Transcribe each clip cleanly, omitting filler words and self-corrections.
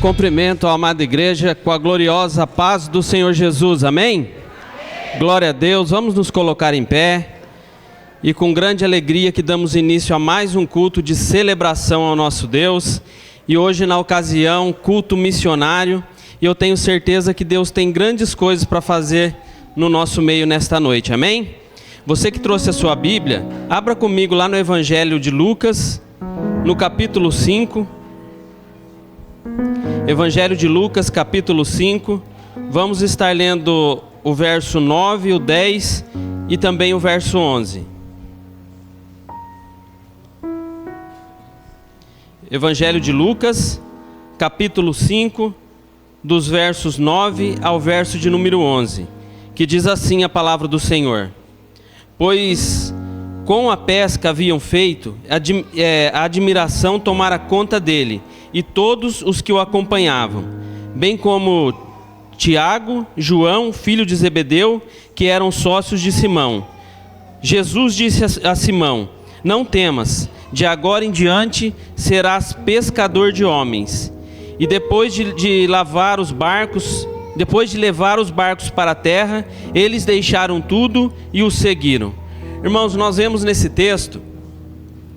cumprimento a amada igreja com a gloriosa paz do Senhor Jesus, amém? Glória a Deus. Vamos nos colocar em pé e com grande alegria que damos início a mais um culto de celebração ao nosso Deus, e hoje na ocasião culto missionário, e eu tenho certeza que Deus tem grandes coisas para fazer no nosso meio nesta noite, amém? Você que trouxe a sua Bíblia, abra comigo lá no Evangelho de Lucas, no capítulo 5, Evangelho de Lucas, capítulo 5, vamos estar lendo o verso 9, o 10 e também o verso 11. Evangelho de Lucas, capítulo 5, dos versos 9 ao verso de número 11, que diz assim a palavra do Senhor: Pois com a pesca haviam feito, a admiração tomara conta dele e todos os que o acompanhavam, bem como Tiago, João, filho de Zebedeu, que eram sócios de Simão. Jesus disse a Simão: Não temas, de agora em diante serás pescador de homens. E depois de levar os barcos para a terra, eles deixaram tudo e o seguiram. Irmãos, nós vemos nesse texto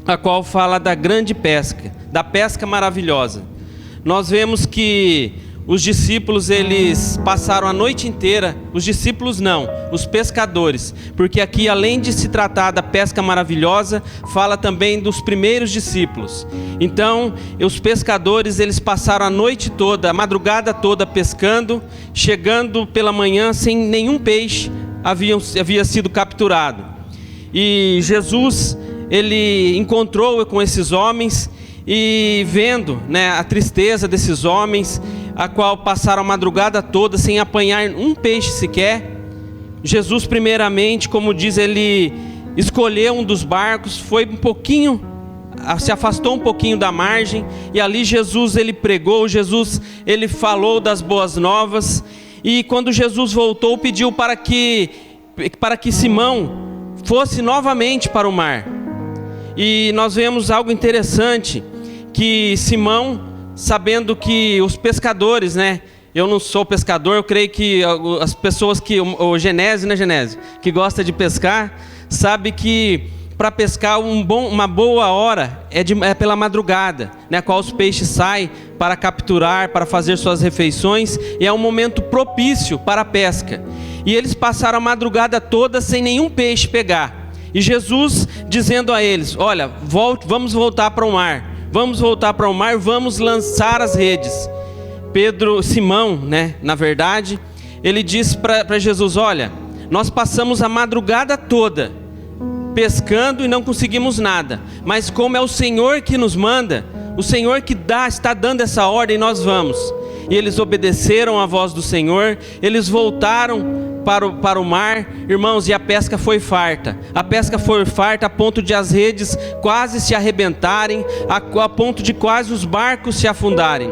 a qual fala da grande pesca, da pesca maravilhosa. Nós vemos que os discípulos, eles passaram a noite inteira, os discípulos não, os pescadores, porque aqui, além de se tratar da pesca maravilhosa, fala também dos primeiros discípulos. Então, os pescadores, eles passaram a noite toda, a madrugada toda pescando, chegando pela manhã sem nenhum peixe havia sido capturado. E Jesus, ele encontrou com esses homens e vendo, a tristeza desses homens, a qual passaram a madrugada toda sem apanhar um peixe sequer, Jesus primeiramente, como diz, ele escolheu um dos barcos, foi um pouquinho, se afastou um pouquinho da margem, e ali Jesus ele pregou, Jesus ele falou das boas novas, e quando Jesus voltou, pediu para que Simão fosse novamente para o mar. E nós vemos algo interessante, que Simão, sabendo que os pescadores, eu não sou pescador, eu creio que as pessoas que, o Genésio, que gosta de pescar, sabe que para pescar uma boa hora é pela madrugada, a qual os peixes saem para capturar, para fazer suas refeições, e é um momento propício para a pesca. E eles passaram a madrugada toda sem nenhum peixe pegar. E Jesus dizendo a eles: olha, vamos voltar para o mar. Vamos voltar para o mar, vamos lançar as redes. Simão, na verdade, ele disse para Jesus: olha, nós passamos a madrugada toda pescando e não conseguimos nada. Mas como é o Senhor que nos manda, o Senhor que está dando essa ordem, nós vamos. E eles obedeceram à voz do Senhor, eles voltaram para o mar, irmãos, e a pesca foi farta. A pesca foi farta a ponto de as redes quase se arrebentarem, a ponto de quase os barcos se afundarem.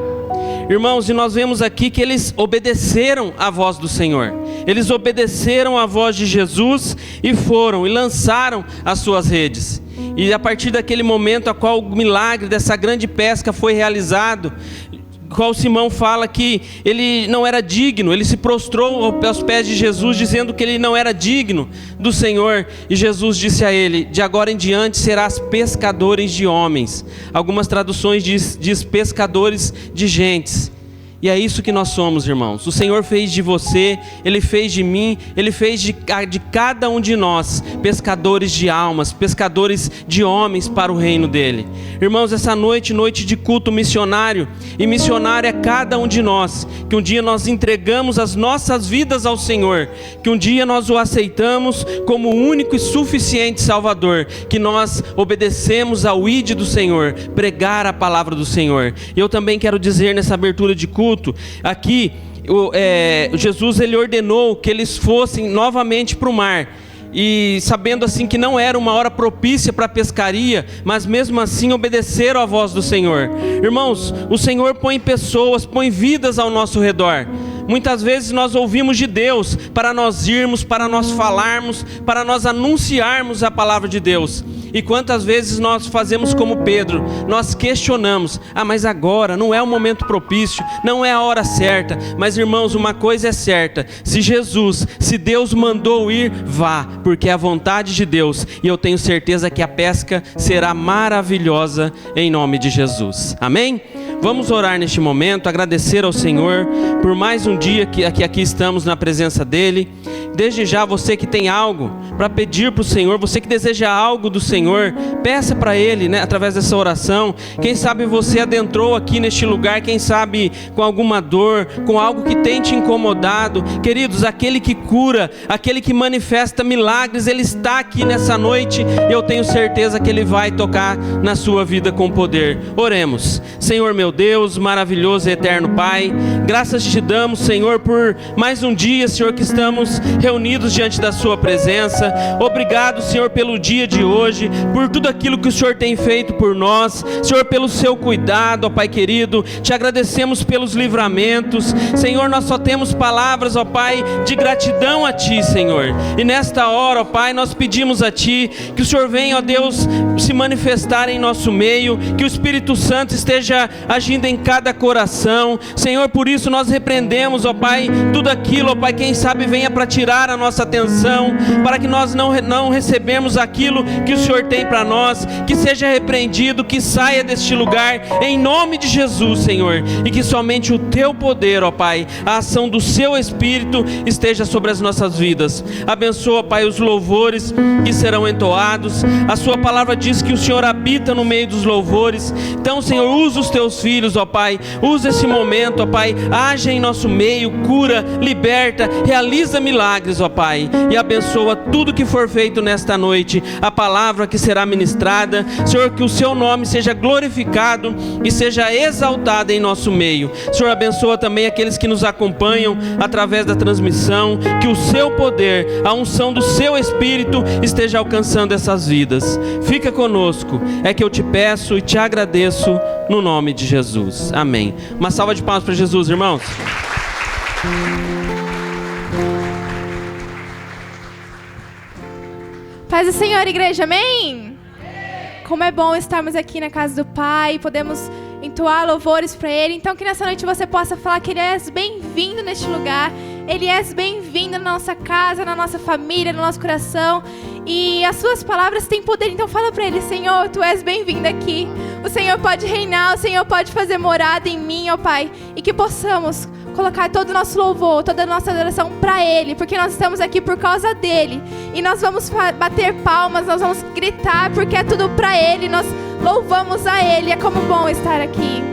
Irmãos, e nós vemos aqui que eles obedeceram à voz do Senhor. Eles obedeceram à voz de Jesus e foram e lançaram as suas redes. E a partir daquele momento a qual o milagre dessa grande pesca foi realizado, qual Simão fala que ele não era digno, ele se prostrou aos pés de Jesus, dizendo que ele não era digno do Senhor, e Jesus disse a ele: de agora em diante serás pescadores de homens. Algumas traduções diz pescadores de gentes. E é isso que nós somos, irmãos. O Senhor fez de você, Ele fez de mim, Ele fez de cada um de nós pescadores de almas, pescadores de homens para o reino dEle. Irmãos, essa noite de culto missionário, e missionário é cada um de nós, que um dia nós entregamos as nossas vidas ao Senhor, que um dia nós o aceitamos como o único e suficiente Salvador, que nós obedecemos ao ID do Senhor, pregar a palavra do Senhor. E eu também quero dizer nessa abertura de culto, aqui, Jesus ele ordenou que eles fossem novamente para o mar, e sabendo assim que não era uma hora propícia para a pescaria, mas mesmo assim obedeceram à voz do Senhor. Irmãos, o Senhor põe pessoas, põe vidas ao nosso redor. Muitas vezes nós ouvimos de Deus para nós irmos, para nós falarmos, para nós anunciarmos a palavra de Deus. E quantas vezes nós fazemos como Pedro, nós questionamos: mas agora não é o momento propício, não é a hora certa. Mas irmãos, uma coisa é certa: se Deus mandou ir, vá, porque é a vontade de Deus, e eu tenho certeza que a pesca será maravilhosa em nome de Jesus. Amém? Vamos orar neste momento, agradecer ao Senhor por mais um dia que aqui estamos na presença dEle. Desde já, você que tem algo para pedir para o Senhor, você que deseja algo do Senhor, peça para Ele, né, através dessa oração. Quem sabe você adentrou aqui neste lugar, quem sabe com alguma dor, com algo que tem te incomodado. Queridos, aquele que cura, aquele que manifesta milagres, Ele está aqui nessa noite, e eu tenho certeza que Ele vai tocar na sua vida com poder. Oremos. Senhor meu Deus, maravilhoso e eterno Pai, graças te damos, Senhor, por mais um dia, Senhor, que estamos reunidos diante da sua presença. Obrigado, Senhor, pelo dia de hoje, por tudo aquilo que o Senhor tem feito por nós, Senhor, pelo seu cuidado, ó Pai querido. Te agradecemos pelos livramentos, Senhor. Nós só temos palavras, ó Pai, de gratidão a Ti, Senhor. E nesta hora, ó Pai, nós pedimos a Ti que o Senhor venha, ó Deus, se manifestar em nosso meio, que o Espírito Santo esteja agindo em cada coração, Senhor. Por isso nós repreendemos, ó Pai, tudo aquilo, ó Pai, quem sabe venha para tirar a nossa atenção, para que nós não recebemos aquilo que o Senhor tem para nós. Que seja repreendido, que saia deste lugar em nome de Jesus, Senhor, e que somente o Teu poder, ó Pai, a ação do Seu Espírito esteja sobre as nossas vidas. Abençoa, ó Pai, os louvores que serão entoados. A Sua palavra diz que o Senhor habita no meio dos louvores. Então, Senhor, usa os Teus filhos, ó Pai, usa esse momento, ó Pai, age em nosso meio, cura, liberta, realiza milagres, ó Pai, e abençoa tudo que for feito nesta noite, a palavra que será ministrada, Senhor, que o Seu nome seja glorificado e seja exaltado em nosso meio. Senhor, abençoa também aqueles que nos acompanham através da transmissão, que o Seu poder, a unção do Seu Espírito esteja alcançando essas vidas. Fica conosco, é que eu te peço e te agradeço no nome de Jesus. Amém. Uma salva de palmas para Jesus, irmãos. Paz do Senhor, igreja, amém? Como é bom estarmos aqui na casa do Pai, podemos entoar louvores para Ele. Então que nessa noite você possa falar que Ele é bem-vindo neste lugar, Ele é bem-vindo na nossa casa, na nossa família, no nosso coração. E as suas palavras têm poder, então fala para Ele: Senhor, Tu és bem-vindo aqui. O Senhor pode reinar, o Senhor pode fazer morada em mim, ó Pai. E que possamos colocar todo o nosso louvor, toda a nossa adoração para Ele, porque nós estamos aqui por causa dEle. E nós vamos bater palmas, nós vamos gritar, porque é tudo para Ele. Nós louvamos a Ele, é como bom estar aqui.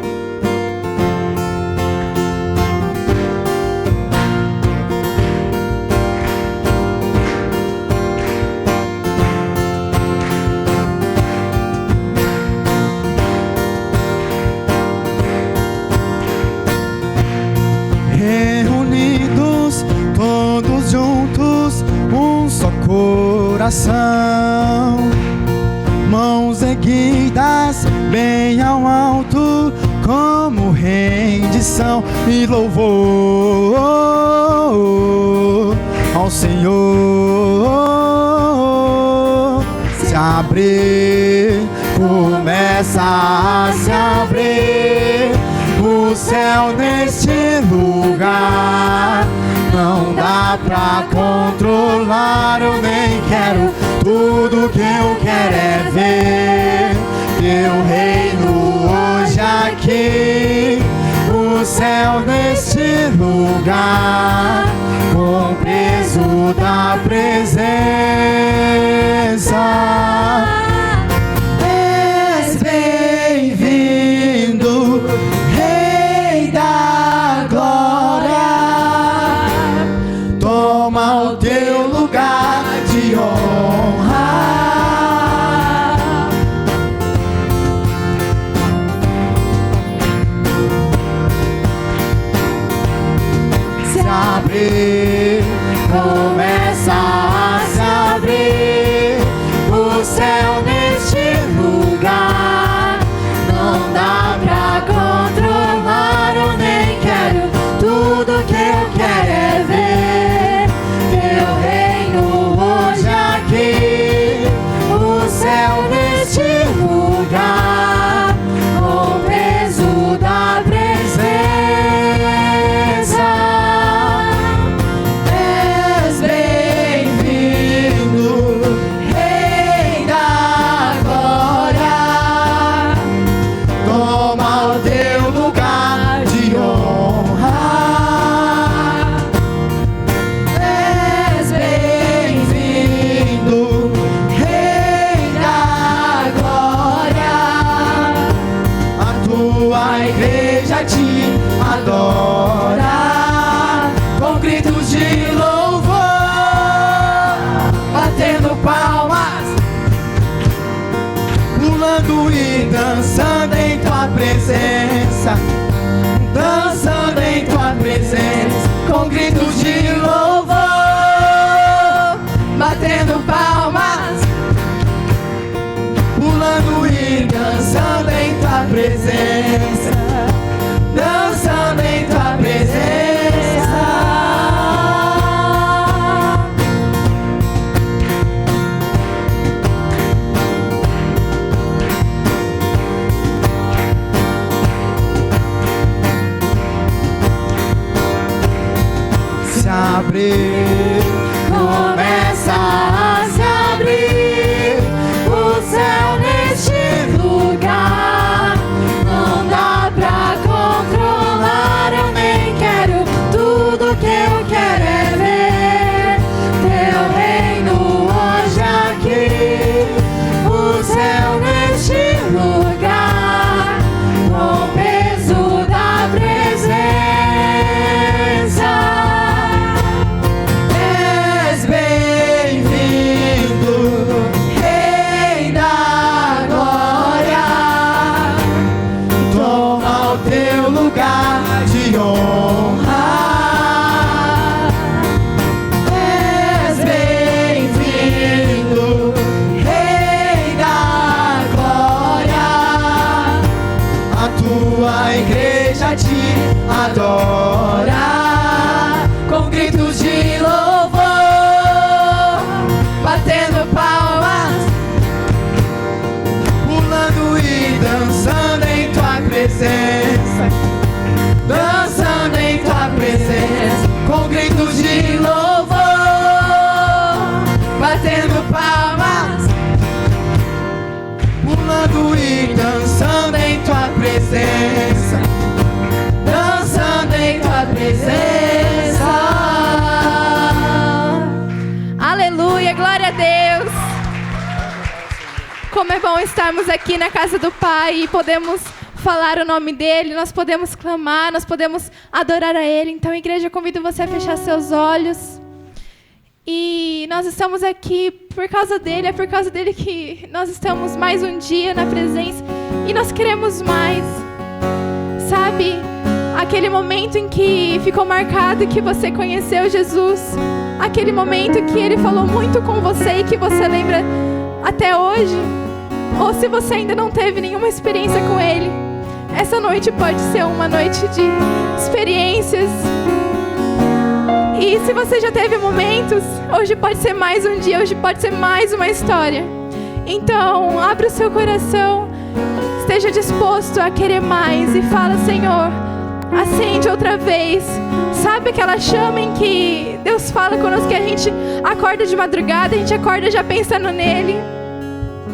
Reunidos, todos juntos, um só coração, mãos erguidas bem ao alto, como rendição e louvor ao Senhor. Se abrir, começa a se abrir o céu neste lugar. Não dá pra controlar, eu nem quero. Tudo que eu quero é ver Teu reino hoje aqui. O céu neste lugar, com peso da presença. És bem-vindo, Rei da Glória. Toma o Teu lugar de honra. Se abrir, começa a se abrir palmas, pulando e dançando em tua presença, dançando em tua presença. Se abrir, começa a se abrir o céu neste lugar. Não dá pra controlar, eu nem quero. Tudo que eu quero é ver teu reino hoje aqui. O céu neste lugar, com o peso da presença. És bem-vindo, Rei da Glória. Toma o teu lugar de honra. És bem-vindo, Rei da Glória. A tua igreja te adora com gritos de louvor, batendo palmas, pulando e dançando em tua presença, dançando em tua presença, com gritos de louvor, batendo palmas, pulando e dançando em tua presença, dançando em tua presença. Aleluia, glória a Deus. Como é bom estarmos aqui na casa do Pai e podemos falar o nome dEle, nós podemos clamar, nós podemos adorar a Ele. Então, igreja, eu convido você a fechar seus olhos. E nós estamos aqui por causa dEle, é por causa dEle que nós estamos mais um dia na presença e nós queremos mais. Sabe, aquele momento em que ficou marcado que você conheceu Jesus, aquele momento que Ele falou muito com você e que você lembra até hoje, ou se você ainda não teve nenhuma experiência com Ele, essa noite pode ser uma noite de experiências. E se você já teve momentos, hoje pode ser mais um dia, hoje pode ser mais uma história. Então, abra o seu coração, esteja disposto a querer mais e fala: Senhor, acende outra vez. Sabe aquela chama em que Deus fala conosco, que a gente acorda de madrugada, a gente acorda já pensando nele,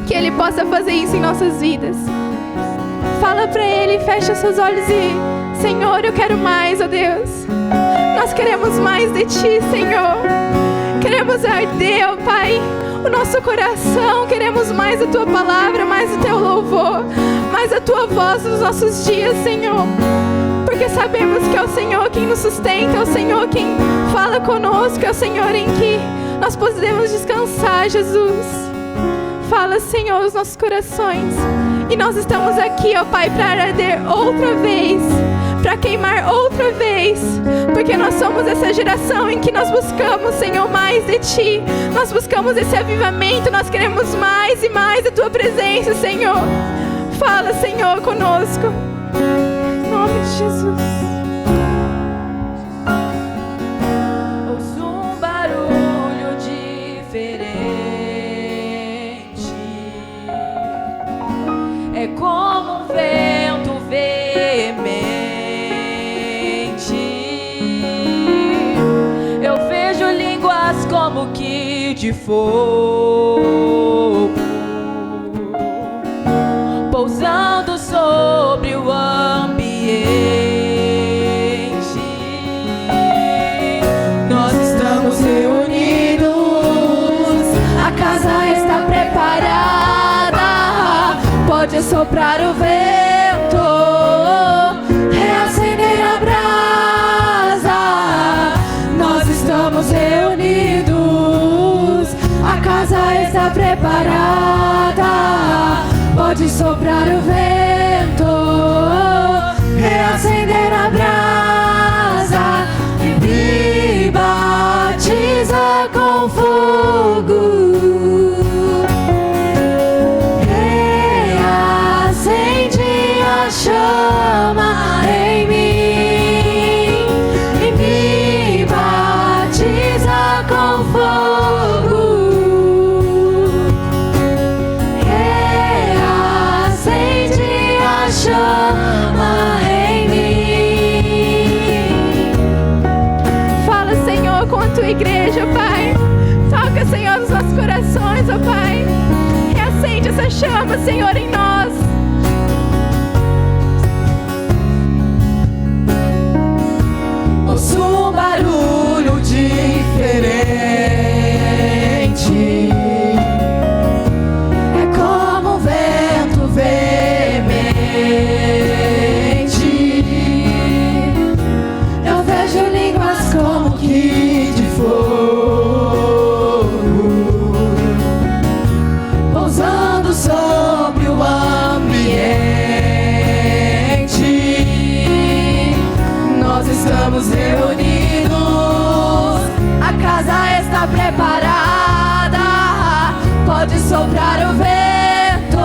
que Ele possa fazer isso em nossas vidas. Fala pra Ele, fecha seus olhos e: Senhor, eu quero mais, ó Deus. Nós queremos mais de Ti, Senhor. Queremos arder, ó Pai, o nosso coração. Queremos mais a Tua palavra, mais o Teu louvor, mais a Tua voz nos nossos dias, Senhor. Porque sabemos que é o Senhor quem nos sustenta, é o Senhor quem fala conosco, é o Senhor em que nós podemos descansar, Jesus. Fala, Senhor, os nossos corações. E nós estamos aqui, ó Pai, para arder outra vez, para queimar outra vez, porque nós somos essa geração em que nós buscamos, Senhor, mais de Ti. Nós buscamos esse avivamento, nós queremos mais e mais da Tua presença, Senhor. Fala, Senhor, conosco. Em nome de Jesus. Ouço um barulho diferente. É como um vento veemente. Eu vejo línguas como que de fogo pousando sobre o ambiente. Nós estamos reunidos, a casa está preparada. Pode soprar o vento, reacender a brasa. Nós estamos reunidos, a casa está preparada. Pode soprar o vento, reacender a brasa e me batiza com fogo. essa chama, Senhor, em nós. Ouço um barulho diferente. É como um vento veemente. Eu vejo línguas como que de fogo pousando sobre o ambiente. Nós estamos reunidos, a casa está preparada. Pode soprar o vento,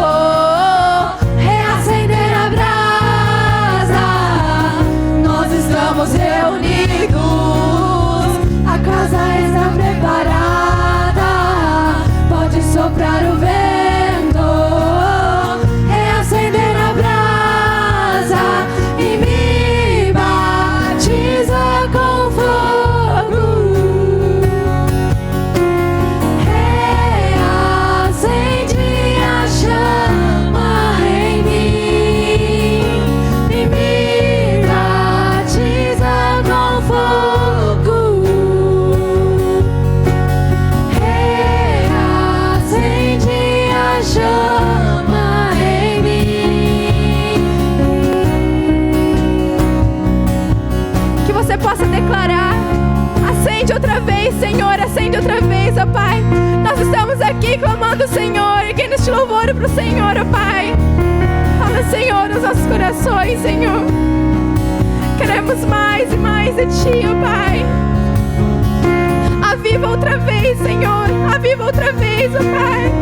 reacender a brasa. Nós estamos reunidos, a casa está preparada. Pode soprar o vento, reacender a brasa e me batiza com fogo. Reacende a chama em mim e me batiza com fogo. Reacende a chama em mim. Que você possa declarar: acende outra vez, Senhor, acende outra vez, ó Pai. Nós estamos aqui clamando, Senhor, e quem neste louvor pro Senhor, ó Pai. Fala, Senhor, nos nossos corações, Senhor. Queremos mais e mais de Ti, ó Pai. Aviva outra vez, Senhor, aviva outra vez, ó Pai.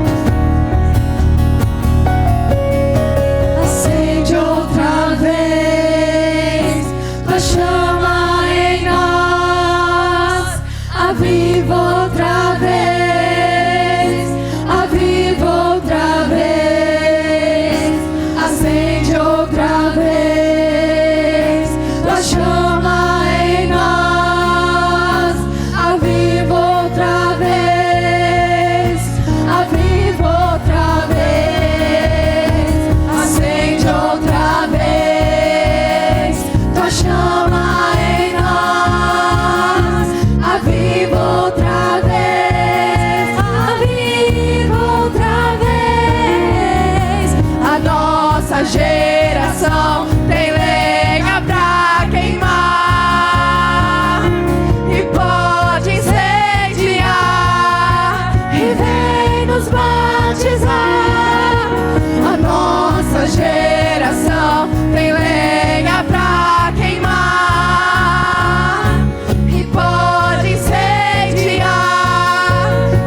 Acende outra vez tua chama em nós. Aviva outra vez, aviva outra vez. Acende outra vez tua chama em nós. Aviva outra vez, aviva outra vez. Acende outra vez tua chama em nós. Aviva outra vez, aviva outra vez. A nossa geração tem lenha pra queimar e pode incendiar e vem nos batizar. A nossa geração tem lenha pra queimar e pode incendiar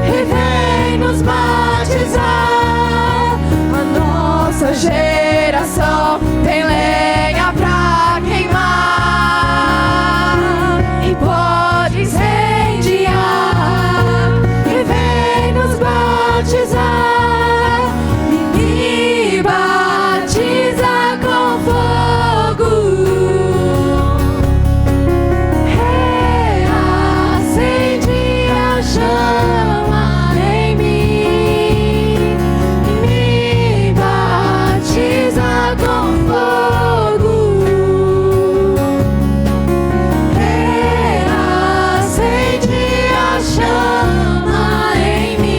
e vem nos batizar. A nossa geração tem lenha pra queimar e pode incendiar e vem nos batizar e me batiza com fogo. Reacende a chama em mim e me batiza com fogo. Reacende a chama em mim.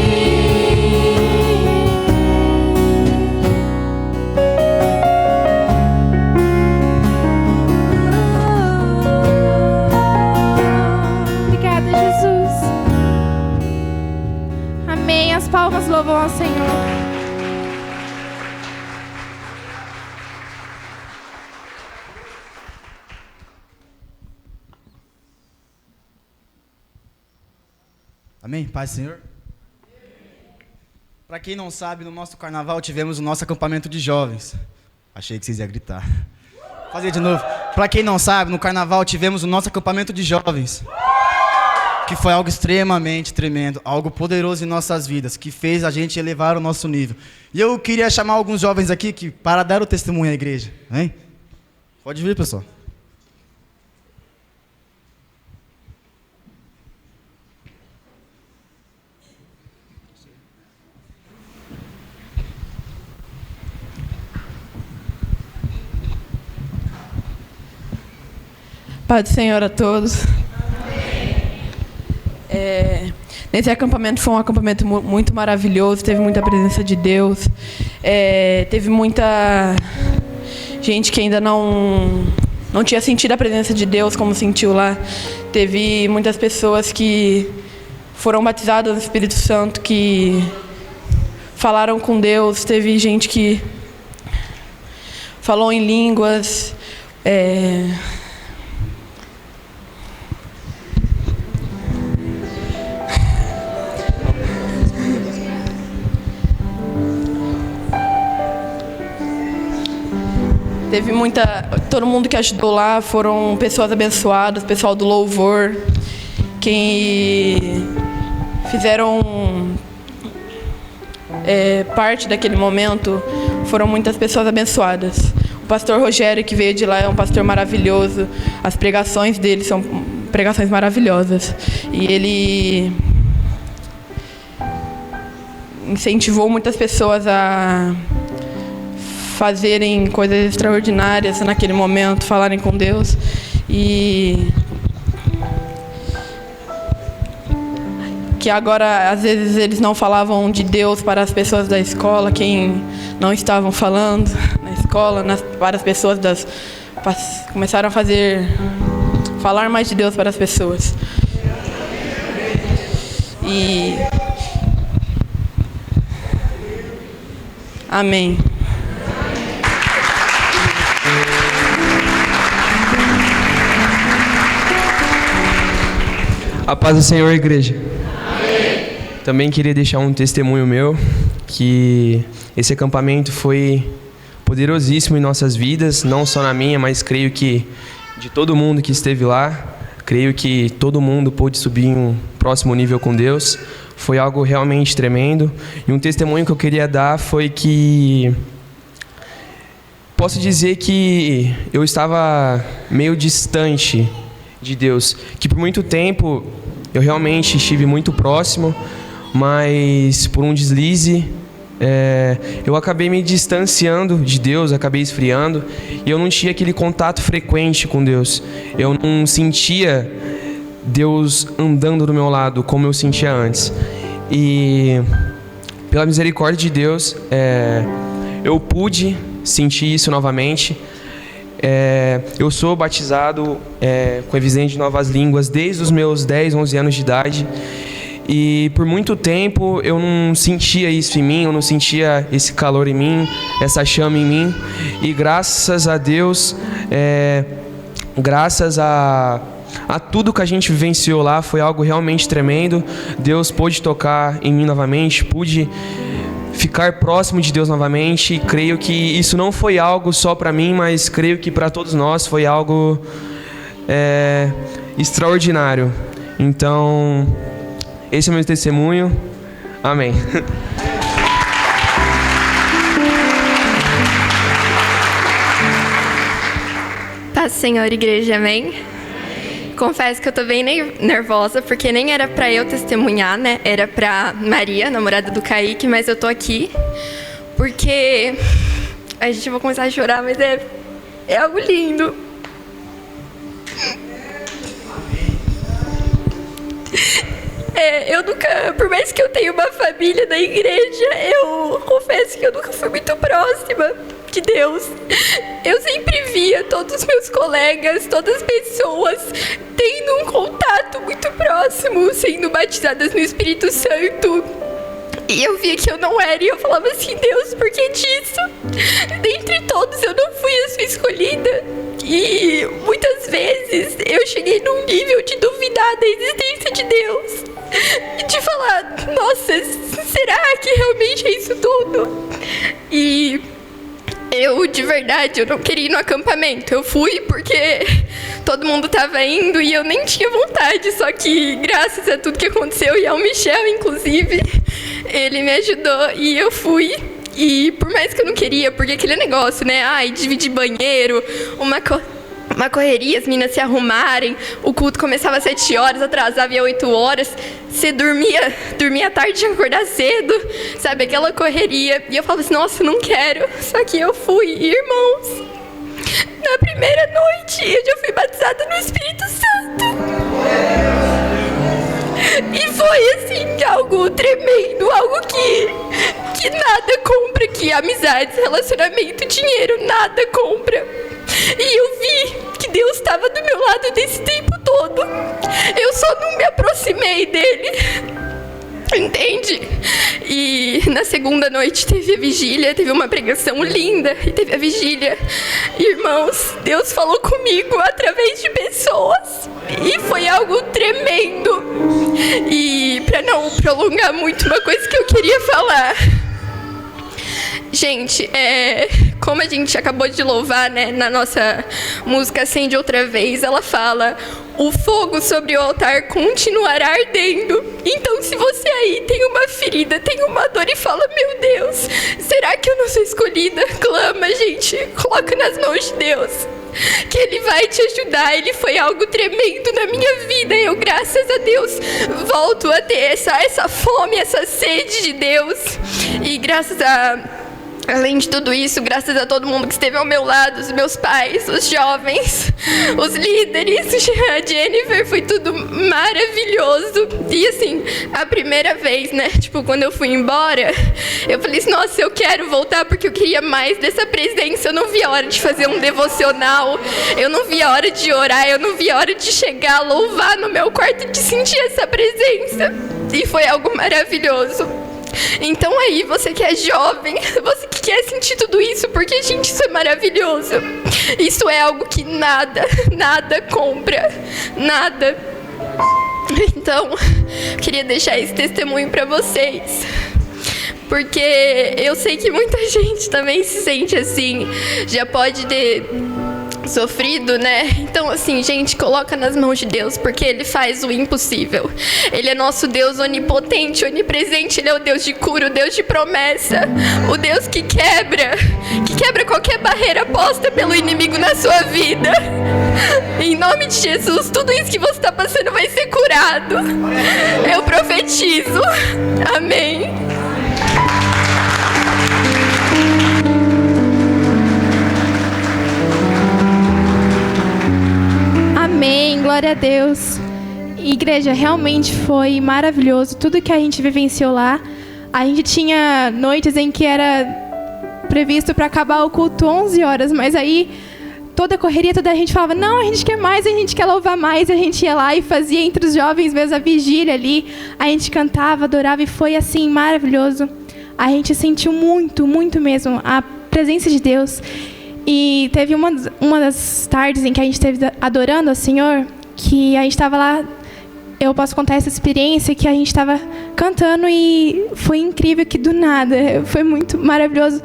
Obrigada, Jesus. Amém. As palmas louvam ao Senhor. Amém? Paz, Senhor. Para quem não sabe, no nosso carnaval tivemos o nosso acampamento de jovens. Achei que vocês iam gritar. Vou fazer de novo. Para quem não sabe, no carnaval tivemos o nosso acampamento de jovens. Que foi algo extremamente tremendo, algo poderoso em nossas vidas, que fez a gente elevar o nosso nível. E eu queria chamar alguns jovens aqui para dar o testemunho à igreja. Hein? Pode vir, pessoal. Paz do Senhor a todos. Nesse acampamento foi um acampamento muito maravilhoso, teve muita presença de Deus, teve muita gente que ainda não tinha sentido a presença de Deus como sentiu lá. Teve muitas pessoas que foram batizadas no Espírito Santo, que falaram com Deus, teve gente que falou em línguas. Teve todo mundo que ajudou lá foram pessoas abençoadas, pessoal do louvor, quem fizeram parte daquele momento, foram muitas pessoas abençoadas. O pastor Rogério, que veio de lá, é um pastor maravilhoso, as pregações dele são pregações maravilhosas, e ele incentivou muitas pessoas a fazerem coisas extraordinárias naquele momento, falarem com Deus. E que agora, às vezes, eles não falavam de Deus para as pessoas da escola, quem não estavam falando na escola, para as pessoas começaram a falar mais de Deus para as pessoas. E amém. A paz do Senhor, igreja. Amém. Também queria deixar um testemunho meu, que esse acampamento foi poderosíssimo em nossas vidas, não só na minha, mas creio que de todo mundo que esteve lá, creio que todo mundo pôde subir em um próximo nível com Deus. Foi algo realmente tremendo. E um testemunho que eu queria dar foi que posso dizer que eu estava meio distante de Deus, que por muito tempo eu realmente estive muito próximo, mas por um deslize eu acabei me distanciando de Deus, acabei esfriando, e eu não tinha aquele contato frequente com Deus. Eu não sentia Deus andando do meu lado como eu sentia antes. E pela misericórdia de Deus, eu pude sentir isso novamente. Eu sou batizado com evidência de novas línguas desde os meus 10, 11 anos de idade. E por muito tempo eu não sentia isso em mim, eu não sentia esse calor em mim, essa chama em mim. E graças a Deus, graças a tudo que a gente vivenciou lá, foi algo realmente tremendo. Deus pôde tocar em mim novamente, pude ficar próximo de Deus novamente. E creio que isso não foi algo só para mim, mas creio que para todos nós foi algo extraordinário. Então, esse é o meu testemunho. Amém. Paz do Senhor, igreja, amém? Confesso que eu tô bem nervosa, porque nem era pra eu testemunhar, né? Era pra Maria, namorada do Kaique, mas eu tô aqui porque a gente vai começar a chorar, mas é algo lindo. Eu nunca, por mais que eu tenha uma família na igreja, eu confesso que eu nunca fui muito próxima de Deus. Eu sempre via todos os meus colegas, todas as pessoas tendo um contato muito próximo, sendo batizadas no Espírito Santo. E eu via que eu não era, e eu falava assim: Deus, por que disso? Dentre todos eu não fui a sua escolhida. E muitas vezes eu cheguei num nível de duvidar da existência de Deus, de falar: nossa, será que realmente é isso tudo? E eu, de verdade, eu não queria ir no acampamento. Eu fui porque todo mundo estava indo e eu nem tinha vontade. Só que, graças a tudo que aconteceu, e ao Michel, inclusive, ele me ajudou e eu fui. E por mais que eu não queria, porque aquele negócio, né? Ai, dividir banheiro, uma correria, as meninas se arrumarem, o culto começava às 7 horas, atrasava às 8 horas, você dormia à tarde, tinha que acordar cedo, sabe? Aquela correria. E eu falava assim: nossa, não quero. Só que eu fui. E, irmãos, na na primeira noite eu já fui batizada no Espírito Santo. E foi assim, algo tremendo, algo que nada compra, que amizades, relacionamento, dinheiro, nada compra. E eu vi que Deus estava do meu lado desse tempo todo. Eu só não me aproximei dele. Entende? E na segunda noite teve a vigília, teve uma pregação linda e teve a vigília. Irmãos, Deus falou comigo através de pessoas e foi algo tremendo. E para não prolongar muito, uma coisa que eu queria falar. Gente, como a gente acabou de louvar, né, na nossa música Acende Outra Vez, ela fala: o fogo sobre o altar continuará ardendo. Então, se você aí tem uma ferida, tem uma dor e fala: meu Deus, será que eu não sou escolhida? Clama, gente, coloca nas mãos de Deus, que Ele vai te ajudar. Ele foi algo tremendo na minha vida. Eu, graças a Deus, volto a ter essa fome, essa sede de Deus. E além de tudo isso, graças a todo mundo que esteve ao meu lado, os meus pais, os jovens, os líderes, a Jennifer, foi tudo maravilhoso. E assim, a primeira vez, né, tipo, quando eu fui embora, eu falei assim: nossa, eu quero voltar porque eu queria mais dessa presença. Eu não vi a hora de fazer um devocional, eu não vi a hora de orar, eu não vi a hora de chegar, louvar no meu quarto, de sentir essa presença. E foi algo maravilhoso. Então aí, você que é jovem, você que quer sentir tudo isso, porque, gente, isso é maravilhoso. Isso é algo que nada compra, nada. Então, queria deixar esse testemunho para vocês, porque eu sei que muita gente também se sente assim, já pode ter sofrido, né? Então, assim, gente, coloca nas mãos de Deus, porque Ele faz o impossível. Ele é nosso Deus onipotente, onipresente. Ele é o Deus de cura, o Deus de promessa, o Deus que quebra qualquer barreira posta pelo inimigo na sua vida. Em nome de Jesus, tudo isso que você está passando vai ser curado. Eu profetizo. Amém. Amém, glória a Deus. Igreja, realmente foi maravilhoso tudo que a gente vivenciou lá. A gente tinha noites em que era previsto para acabar o culto 11 horas, mas aí toda a correria, toda a gente falava: não, a gente quer mais, a gente quer louvar mais. A gente ia lá e fazia entre os jovens mesmo a vigília ali. A gente cantava, adorava e foi assim maravilhoso. A gente sentiu muito, muito mesmo a presença de Deus. E teve uma das tardes em que a gente esteve adorando ao Senhor, que a gente estava lá. Eu posso contar essa experiência, que a gente estava cantando e foi incrível, que do nada, foi muito maravilhoso.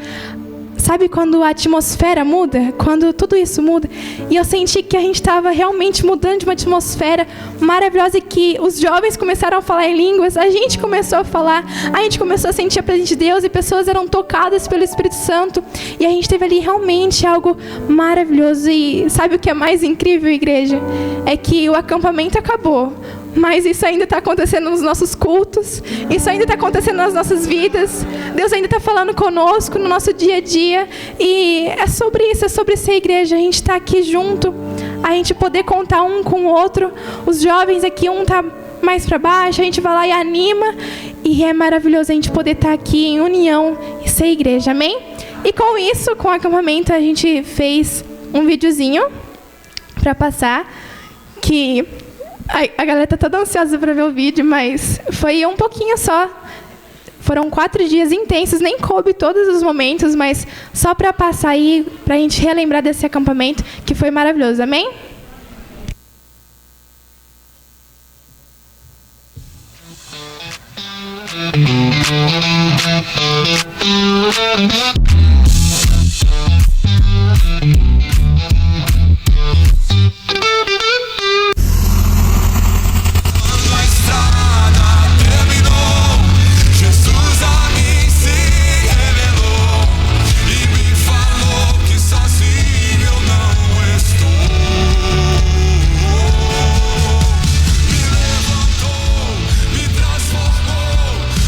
Sabe quando a atmosfera muda? Quando tudo isso muda? E eu senti que a gente estava realmente mudando de uma atmosfera maravilhosa, e que os jovens começaram a falar em línguas, a gente começou a falar, a gente começou a sentir a presença de Deus e pessoas eram tocadas pelo Espírito Santo. E a gente teve ali realmente algo maravilhoso. E sabe o que é mais incrível, igreja? É que o acampamento acabou, mas isso ainda está acontecendo nos nossos cultos, isso ainda está acontecendo nas nossas vidas. Deus ainda está falando conosco no nosso dia a dia. E é sobre isso, é sobre ser igreja. A gente está aqui junto, a gente poder contar um com o outro. Os jovens aqui, um está mais para baixo, a gente vai lá e anima. E é maravilhoso a gente poder estar aqui em união e ser igreja, amém? E com isso, com o acampamento, a gente fez um videozinho para passar, que a galera tá toda ansiosa para ver o vídeo, mas foi um pouquinho só. Foram 4 dias intensos, nem coube todos os momentos, mas só para passar aí, para a gente relembrar desse acampamento, que foi maravilhoso, amém?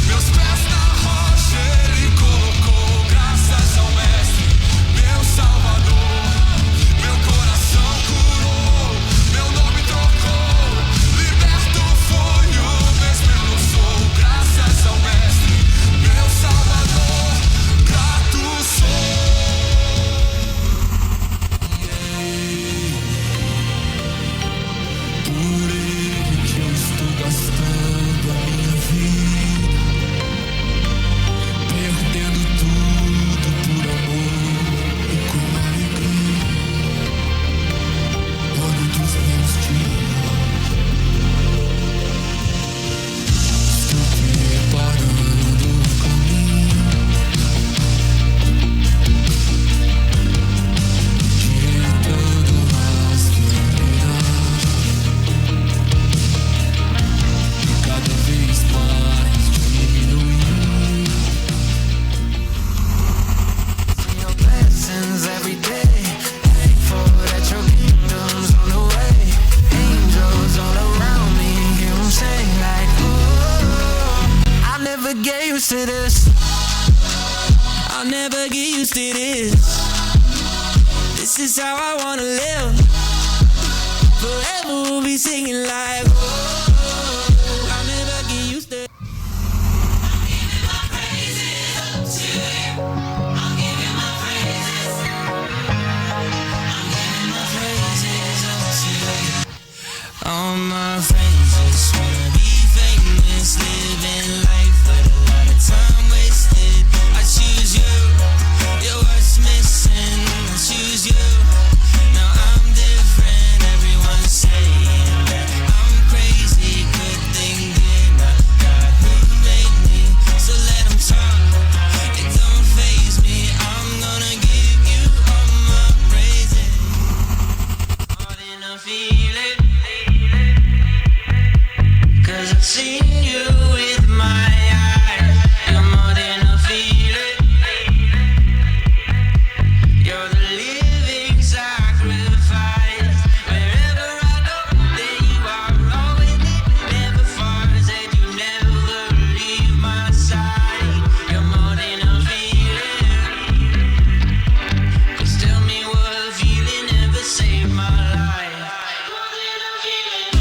Meus pés na rocha, Ele colocou. I'll never get used to this. This is how I wanna live. Forever we'll be singing like, oh, I'll never get used to it. I'm giving my praises up to you. I'm giving my praises. I'm giving my praises up to you. All my friends just wanna be famous, living life with a lot of time wasted. I choose you, you're what's missing. I choose you, now I'm different. Everyone's saying that I'm crazy, good thing that God who made me. So let them talk, it don't faze me. I'm gonna give you all my praises. More than a feeling, 'cause I've seen you with my eyes. You're more than a feeling. You're the living sacrifice. Wherever I go, there you are, always there, never far. Said you never leave my side. You're more than a feeling. Just tell me what a feeling ever saved my life. More than a feeling.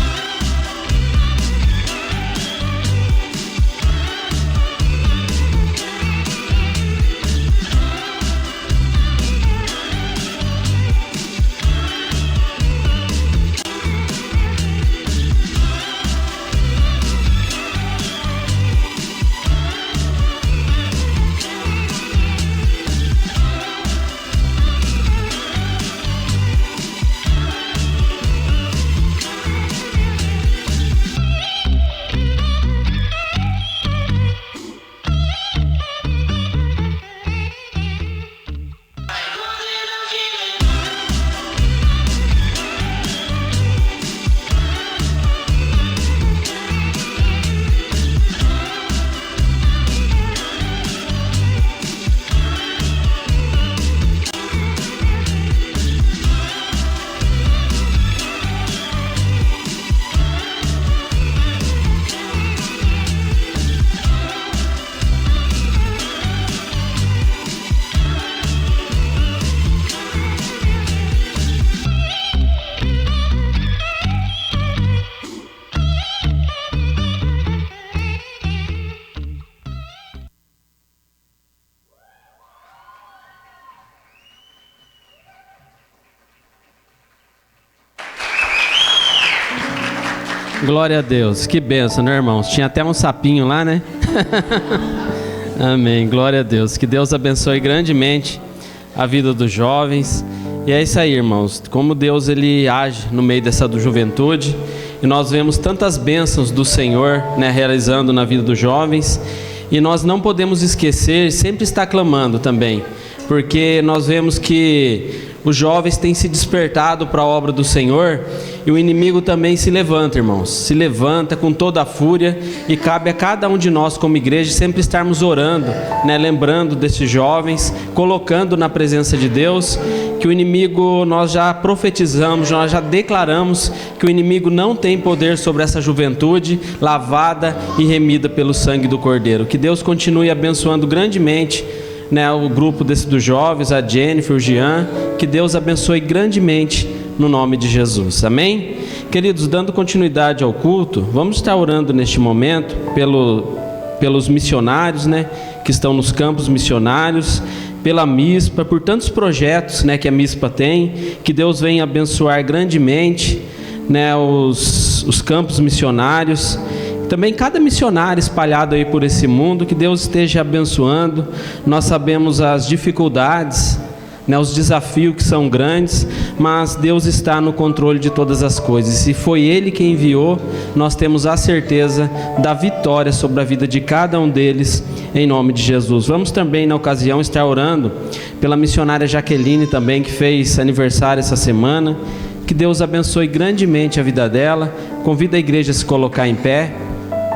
Glória a Deus, que bênção, né, irmãos? Tinha até um sapinho lá, né? Amém, glória a Deus. Que Deus abençoe grandemente a vida dos jovens. E é isso aí, irmãos. Como Deus ele age no meio dessa juventude. E nós vemos tantas bênçãos do Senhor, né, realizando na vida dos jovens. E nós não podemos esquecer, sempre estar clamando também. Porque nós vemos que os jovens têm se despertado para a obra do Senhor e o inimigo também se levanta, irmãos. Se levanta com toda a fúria e cabe a cada um de nós como igreja sempre estarmos orando, né, lembrando desses jovens, colocando na presença de Deus, que o inimigo, nós já profetizamos, nós já declaramos que o inimigo não tem poder sobre essa juventude lavada e remida pelo sangue do Cordeiro. Que Deus continue abençoando grandemente, né, o grupo dos jovens, a Jennifer, o Jean, que Deus abençoe grandemente no nome de Jesus, amém? Queridos, dando continuidade ao culto, vamos estar orando neste momento pelos missionários, né, que estão nos campos missionários, pela MISPA, por tantos projetos, né, que a MISPA tem, que Deus venha abençoar grandemente, né, os campos missionários. Também cada missionário espalhado aí por esse mundo, que Deus esteja abençoando. Nós sabemos as dificuldades, né, os desafios que são grandes, mas Deus está no controle de todas as coisas. Se foi Ele quem enviou, nós temos a certeza da vitória sobre a vida de cada um deles, em nome de Jesus. Vamos também, na ocasião, estar orando pela missionária Jaqueline também, que fez aniversário essa semana. Que Deus abençoe grandemente a vida dela. Convido a igreja a se colocar em pé.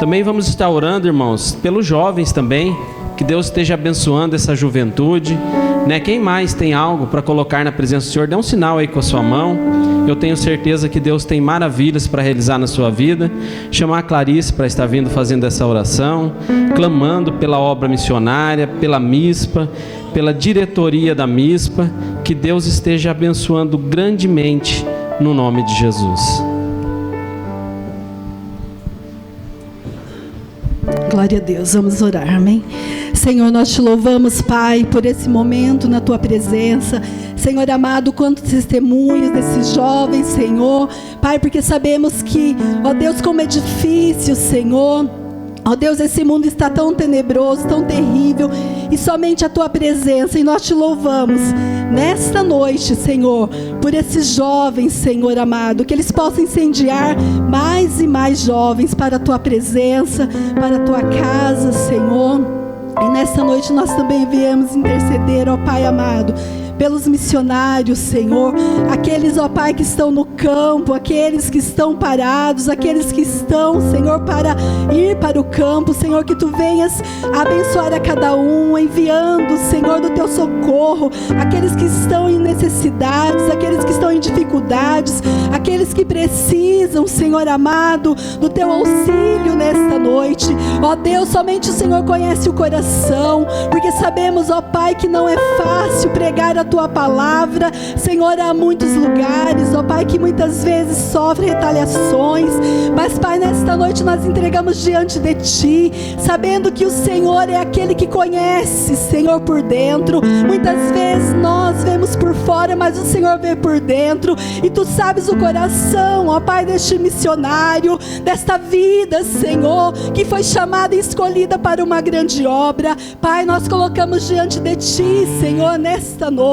Também vamos estar orando, irmãos, pelos jovens também, que Deus esteja abençoando essa juventude, né? Quem mais tem algo para colocar na presença do Senhor, dê um sinal aí com a sua mão. Eu tenho certeza que Deus tem maravilhas para realizar na sua vida. Chamar a Clarice para estar vindo fazendo essa oração, clamando pela obra missionária, pela MISPA, pela diretoria da MISPA, que Deus esteja abençoando grandemente no nome de Jesus. Glória a Deus, vamos orar, amém? Senhor, nós te louvamos, Pai, por esse momento na Tua presença. Senhor amado, quantos testemunhos desses jovens, Senhor. Pai, porque sabemos que, ó Deus, como é difícil, Senhor. Ó Deus, esse mundo está tão tenebroso, tão terrível, e somente a Tua presença, e nós te louvamos nesta noite, Senhor, por esses jovens, Senhor amado, que eles possam incendiar mais e mais jovens para a Tua presença, para a Tua casa, Senhor. E nesta noite nós também viemos interceder, ó Pai amado, pelos missionários, Senhor, aqueles, ó Pai, que estão no campo, aqueles que estão parados, aqueles que estão, Senhor, para ir para o campo, Senhor, que Tu venhas abençoar a cada um, enviando, Senhor, do Teu socorro, aqueles que estão em necessidades, aqueles que estão em dificuldades, aqueles que precisam, Senhor amado, do Teu auxílio nesta noite. Ó Deus, somente o Senhor conhece o coração, porque sabemos, ó Pai, que não é fácil pregar a Tua palavra, Senhor, há muitos lugares, ó Pai, que muitas vezes sofre retaliações, mas Pai, nesta noite nós entregamos diante de Ti, sabendo que o Senhor é aquele que conhece, Senhor, por dentro. Muitas vezes nós vemos por fora, mas o Senhor vê por dentro, e Tu sabes o coração, ó Pai, deste missionário, desta vida, Senhor, que foi chamada e escolhida para uma grande obra. Pai, nós colocamos diante de Ti, Senhor, nesta noite.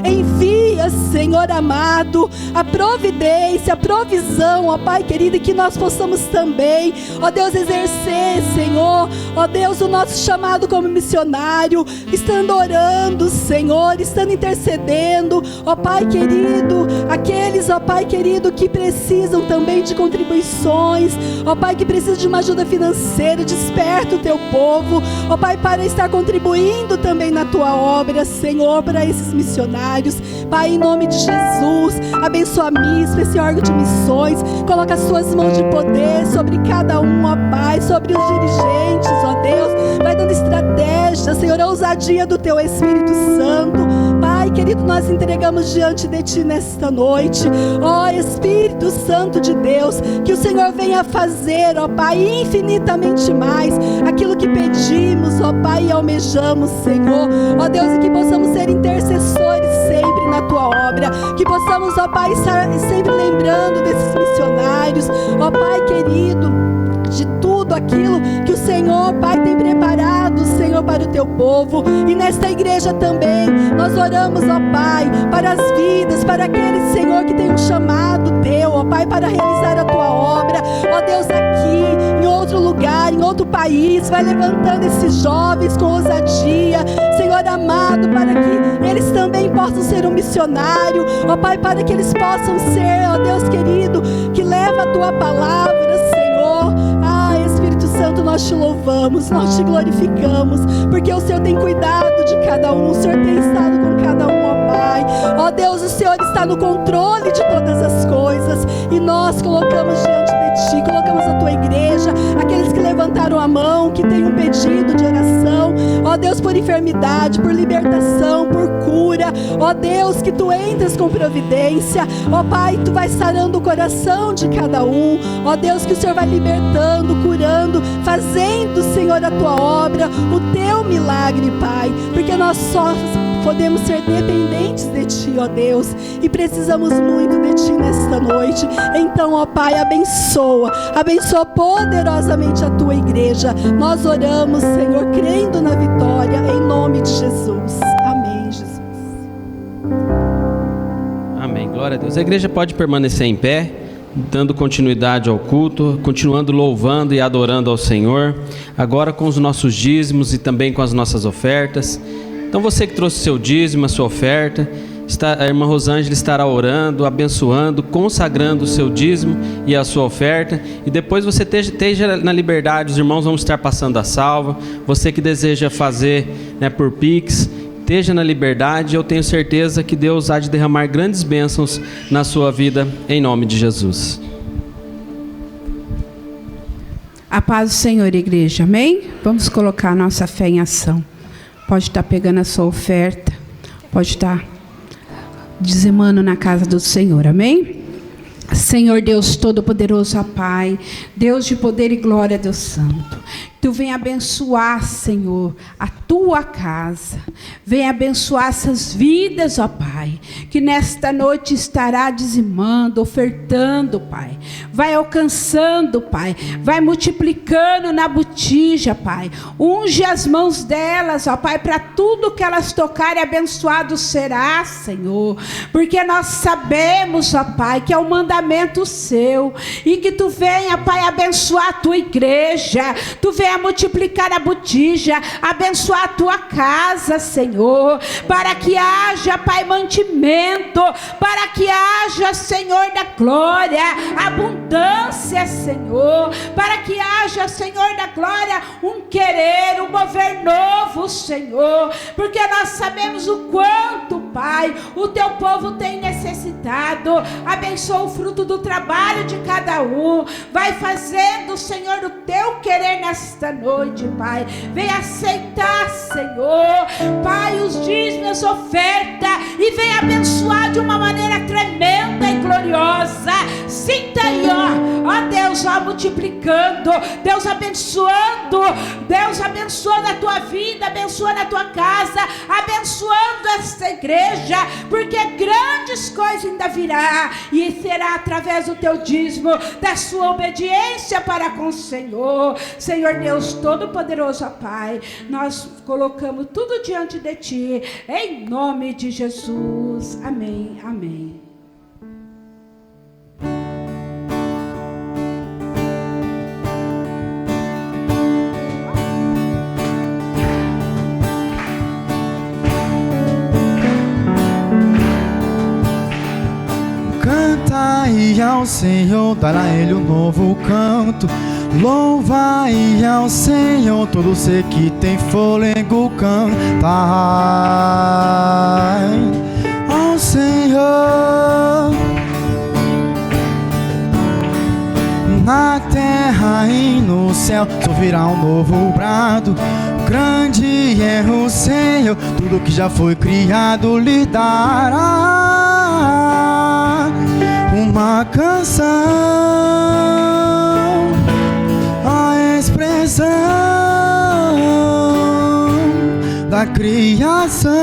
Envia, Senhor amado, a providência, a provisão, ó Pai querido, e que nós possamos também, ó Deus, exercer, Senhor, ó Deus, o nosso chamado como missionário, estando orando, Senhor, estando intercedendo, ó Pai querido, aqueles, ó Pai querido, que precisam também de contribuições, ó Pai, que precisam de uma ajuda financeira. Desperta o Teu povo, ó Pai, para estar contribuindo também na Tua obra, Senhor, para esses missionários. Pai, em nome de Jesus, abençoa a MISPA, esse órgão de missões, coloca as Suas mãos de poder sobre cada um, ó Pai, sobre os dirigentes, ó Deus, vai dando estratégia, Senhor, a ousadia do Teu Espírito Santo. Pai querido, nós entregamos diante de Ti nesta noite, ó Espírito Santo de Deus, que o Senhor venha fazer, ó Pai, infinitamente mais aquilo que pedimos, ó Pai, e almejamos, Senhor, ó Deus, e que possamos ser intercessores sempre na Tua obra, que possamos, ó Pai, estar sempre lembrando desses missionários, ó Pai querido, de tudo aquilo que o Senhor, Pai, tem preparado, Senhor, para o Teu povo. E nesta igreja também nós oramos, ó Pai, para as vidas, para aqueles, Senhor, que tem um chamado Teu, ó Pai, para realizar a Tua obra, ó Deus, aqui, em outro lugar, em outro país, vai levantando esses jovens com ousadia, Senhor amado, para que eles também possam ser um missionário, ó Pai, para que eles possam ser, ó Deus querido, que leva a Tua palavra, Senhor. Espírito Santo, nós Te louvamos, nós Te glorificamos, porque o Senhor tem cuidado de cada um, o Senhor tem estado com cada um, ó Pai. Ó Deus, o Senhor está no controle de todas as coisas, e nós colocamos diante de Ti, colocamos a Tua igreja, aqueles que levantaram a mão, que tem um pedido de oração, ó Deus, por enfermidade, por libertação, por cura, ó Deus, que Tu entres com providência, ó Pai, Tu vai sarando o coração de cada um, ó Deus, que o Senhor vai libertando, curando, fazendo, Senhor, a Tua obra, o Teu milagre, Pai, porque nós só podemos ser dependentes de Ti, ó Deus, e precisamos muito de Ti nesta noite. Então, ó Pai, abençoa poderosamente a Tua igreja. Nós oramos, Senhor, crendo na vitória, em nome de Jesus. Amém, Jesus. Amém, glória a Deus. A igreja pode permanecer em pé, dando continuidade ao culto, continuando louvando e adorando ao Senhor, agora com os nossos dízimos e também com as nossas ofertas. Então você que trouxe seu dízimo, a sua oferta, a irmã Rosângela estará orando, abençoando, consagrando o seu dízimo e a sua oferta, e depois você esteja na liberdade, os irmãos vão estar passando a salva. Você que deseja fazer, por Pix, esteja na liberdade. Eu tenho certeza que Deus há de derramar grandes bênçãos na sua vida, em nome de Jesus. A paz do Senhor, igreja, amém? Vamos colocar a nossa fé em ação. Pode estar pegando a sua oferta, pode estar dizimando na casa do Senhor, amém? Senhor Deus Todo-Poderoso, ó Pai, Deus de poder e glória, Deus Santo, Tu vem abençoar, Senhor, a Tua casa, vem abençoar essas vidas, ó Pai, que nesta noite estará dizimando, ofertando, Pai, vai alcançando, Pai, vai multiplicando na botija, Pai, unge as mãos delas, ó Pai, para tudo que elas tocarem, abençoado será, Senhor, porque nós sabemos, ó Pai, que é um mandamento seu, e que Tu venha, Pai, abençoar a Tua igreja, Tu venha multiplicar a botija, abençoar a Tua casa, Senhor, para que haja, Pai, mantimento, para que haja, Senhor da glória, abundância, Senhor, para que haja, Senhor da glória, um querer, um mover novo, Senhor, porque nós sabemos o quanto, Pai, o Teu povo tem necessitado. Abençoa o fruto do trabalho de cada um, vai fazendo, Senhor, o Teu querer nesta noite, Pai, vem aceitar, Senhor, Pai, os dízimos, oferta, e vem abençoar de uma maneira tremenda e gloriosa. Sinta aí, ó Deus, ó, multiplicando, Deus abençoando a tua vida, abençoando a tua casa, abençoando esta igreja, porque grandes coisas ainda virá, e será através do teu dízimo, da sua obediência para com o Senhor. Senhor Deus Todo-Poderoso, ó Pai, nós colocamos tudo diante de Ti, em nome de Jesus, amém, amém. Cantai ao Senhor, dará a Ele um novo canto. Louvai ao Senhor, todo ser que tem fôlego, cantai ao Senhor. Na terra e no céu ouvirá um novo brado. Grande é o Senhor, tudo que já foi criado lhe dará uma canção, a expressão da criação.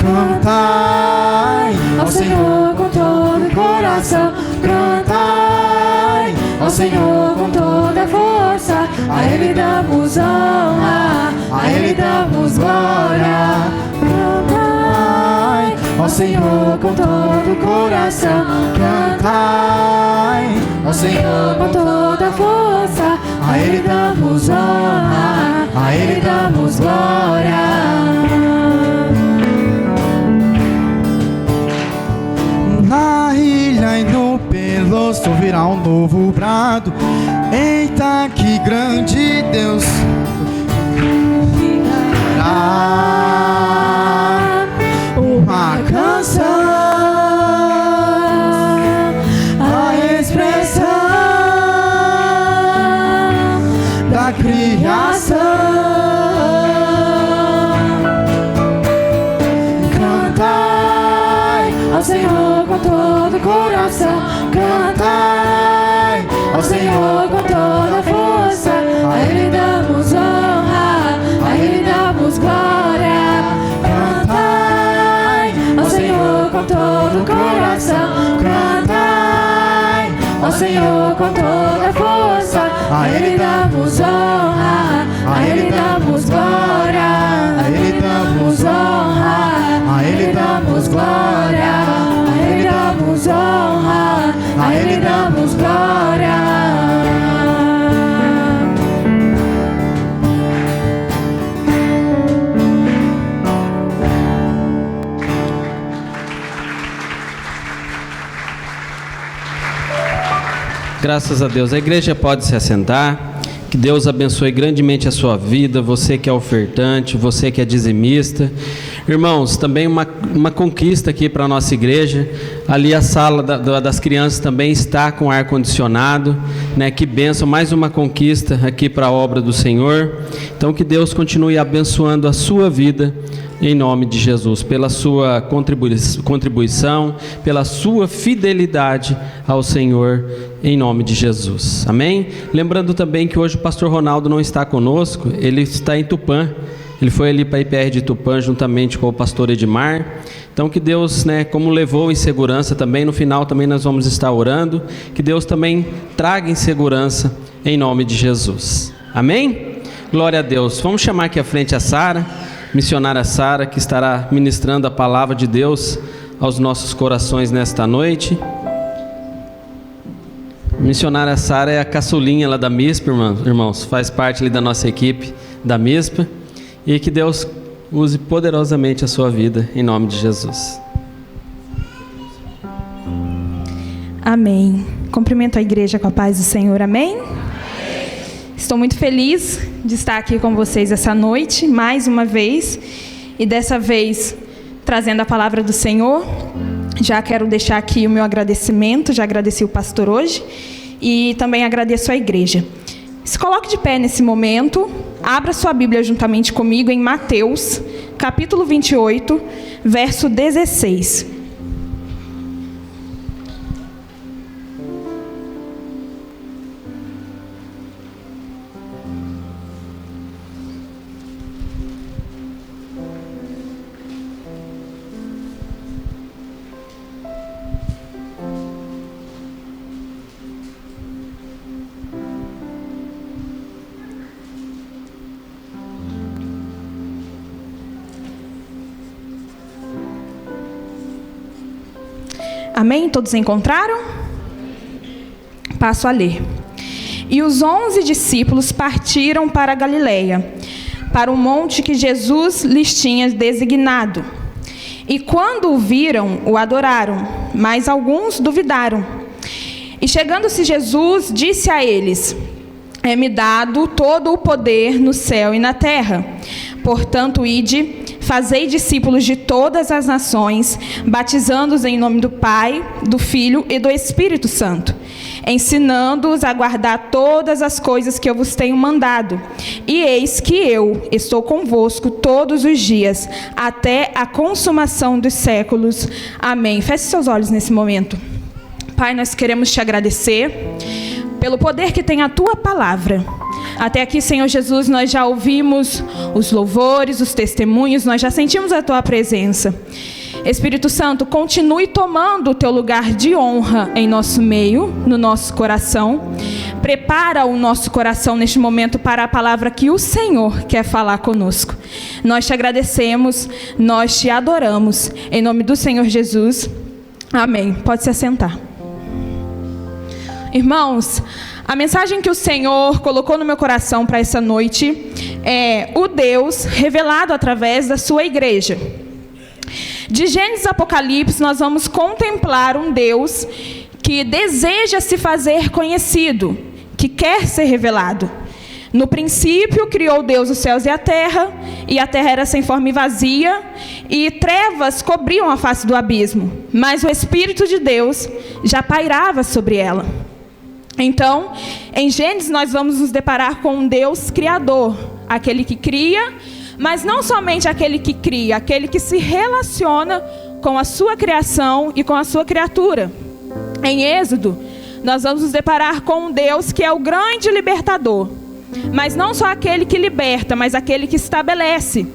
Cantai ao Senhor com todo o coração, cantai ao Senhor com toda a força, a Ele damos honra, a Ele damos glória. Cantai ao Senhor com todo o coração, cantai ao Senhor com toda a força, a Ele damos honra, a Ele damos glória. Na ilha e no Peloso virá um novo brado. Eita, que grande Deus virá uma canção, a expressão da criação. Cantai ao Senhor com todo o coração, cantai ao Senhor com toda a força, a Ele damos honra, a Ele damos glória. Cantai ao Senhor com todo o coração, cantai ao Senhor com toda a força, a Ele damos honra, a Ele damos glória, a Ele damos honra, a Ele damos glória, a Ele damos honra, a Ele damos glória. Graças a Deus. A igreja pode se assentar. Que Deus abençoe grandemente a sua vida, você que é ofertante, você que é dizimista. Irmãos, também uma conquista aqui para a nossa igreja. Ali a sala das crianças também está com ar-condicionado, né? Que bênção, mais uma conquista aqui para a obra do Senhor. Então que Deus continue abençoando a sua vida, em nome de Jesus, pela sua contribuição, pela sua fidelidade ao Senhor, em nome de Jesus, amém? Lembrando também que hoje o pastor Ronaldo não está conosco, ele está em Tupã, ele foi ali para a IPR de Tupã, juntamente com o pastor Edmar. Então que Deus, né, como levou em segurança também, no final também nós vamos estar orando, que Deus também traga em segurança, em nome de Jesus, amém? Glória a Deus. Vamos chamar aqui à frente a Sara, missionária Sara, que estará ministrando a palavra de Deus aos nossos corações nesta noite. Missionária Sara é a caçulinha lá da MISPA, irmãos, faz parte ali da nossa equipe da MISPA, e que Deus use poderosamente a sua vida, em nome de Jesus. Amém. Cumprimento a igreja com a paz do Senhor, amém? Estou muito feliz de estar aqui com vocês essa noite, mais uma vez, e dessa vez trazendo a palavra do Senhor. Já quero deixar aqui o meu agradecimento, já agradeci o pastor hoje, e também agradeço a igreja. Se coloque de pé nesse momento, abra sua Bíblia juntamente comigo em Mateus, capítulo 28, verso 16. Amém? Todos encontraram? Passo a ler. E os 11 discípulos partiram para a Galileia, para o monte que Jesus lhes tinha designado. E quando o viram, o adoraram, mas alguns duvidaram. E chegando-se Jesus, disse a eles: é-me dado todo o poder no céu e na terra. Portanto, ide, fazei discípulos de todas as nações, batizando-os em nome do Pai, do Filho e do Espírito Santo, ensinando-os a guardar todas as coisas que eu vos tenho mandado. E eis que eu estou convosco todos os dias, até a consumação dos séculos. Amém. Feche seus olhos nesse momento. Pai, nós queremos te agradecer pelo poder que tem a tua palavra. Até aqui, Senhor Jesus, nós já ouvimos os louvores, os testemunhos, nós já sentimos a tua presença. Espírito Santo, continue tomando o teu lugar de honra em nosso meio, no nosso coração. Prepara o nosso coração neste momento para a palavra que o Senhor quer falar conosco. Nós te agradecemos, nós te adoramos. Em nome do Senhor Jesus, amém. Pode se assentar. Irmãos, a mensagem que o Senhor colocou no meu coração para essa noite é o Deus revelado através da sua igreja. De Gênesis a Apocalipse, nós vamos contemplar um Deus que deseja se fazer conhecido, que quer ser revelado. No princípio, criou Deus os céus e a terra era sem forma e vazia, e trevas cobriam a face do abismo, mas o Espírito de Deus já pairava sobre ela. Então, em Gênesis nós vamos nos deparar com um Deus criador, aquele que cria, mas não somente aquele que cria, aquele que se relaciona com a sua criação e com a sua criatura. Em Êxodo, nós vamos nos deparar com um Deus que é o grande libertador, mas não só aquele que liberta, mas aquele que estabelece.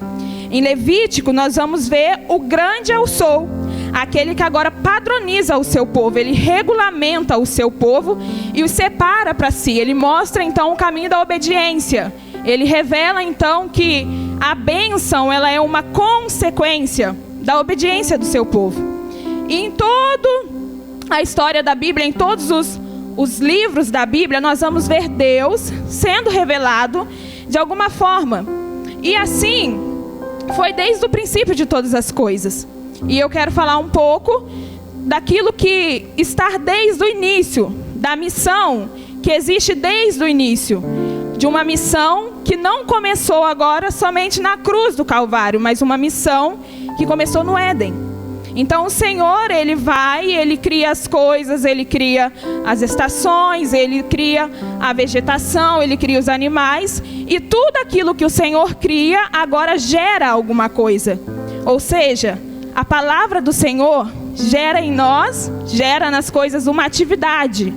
Em Levítico, nós vamos ver o grande eu sou, aquele que agora padroniza o seu povo, ele regulamenta o seu povo e o separa para si. Ele mostra então o caminho da obediência. Ele revela então que a bênção ela é uma consequência da obediência do seu povo. E em toda a história da Bíblia, em todos os livros da Bíblia, nós vamos ver Deus sendo revelado de alguma forma. E assim foi desde o princípio de todas as coisas. E eu quero falar um pouco daquilo que está desde o início, da missão que existe desde o início, de uma missão que não começou agora somente na cruz do Calvário, mas uma missão que começou no Éden. Então o Senhor, Ele vai, Ele cria as coisas, Ele cria as estações, Ele cria a vegetação, Ele cria os animais, e tudo aquilo que o Senhor cria agora gera alguma coisa. Ou seja, a palavra do Senhor gera em nós, gera nas coisas uma atividade.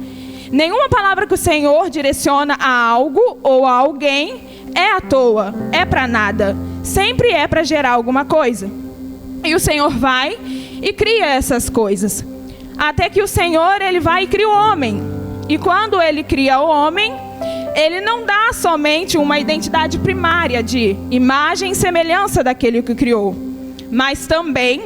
Nenhuma palavra que o Senhor direciona a algo ou a alguém é à toa, é para nada. Sempre é para gerar alguma coisa. E o Senhor vai e cria essas coisas. Até que o Senhor, Ele vai e cria o homem. E quando Ele cria o homem, Ele não dá somente uma identidade primária de imagem e semelhança daquele que criou, mas também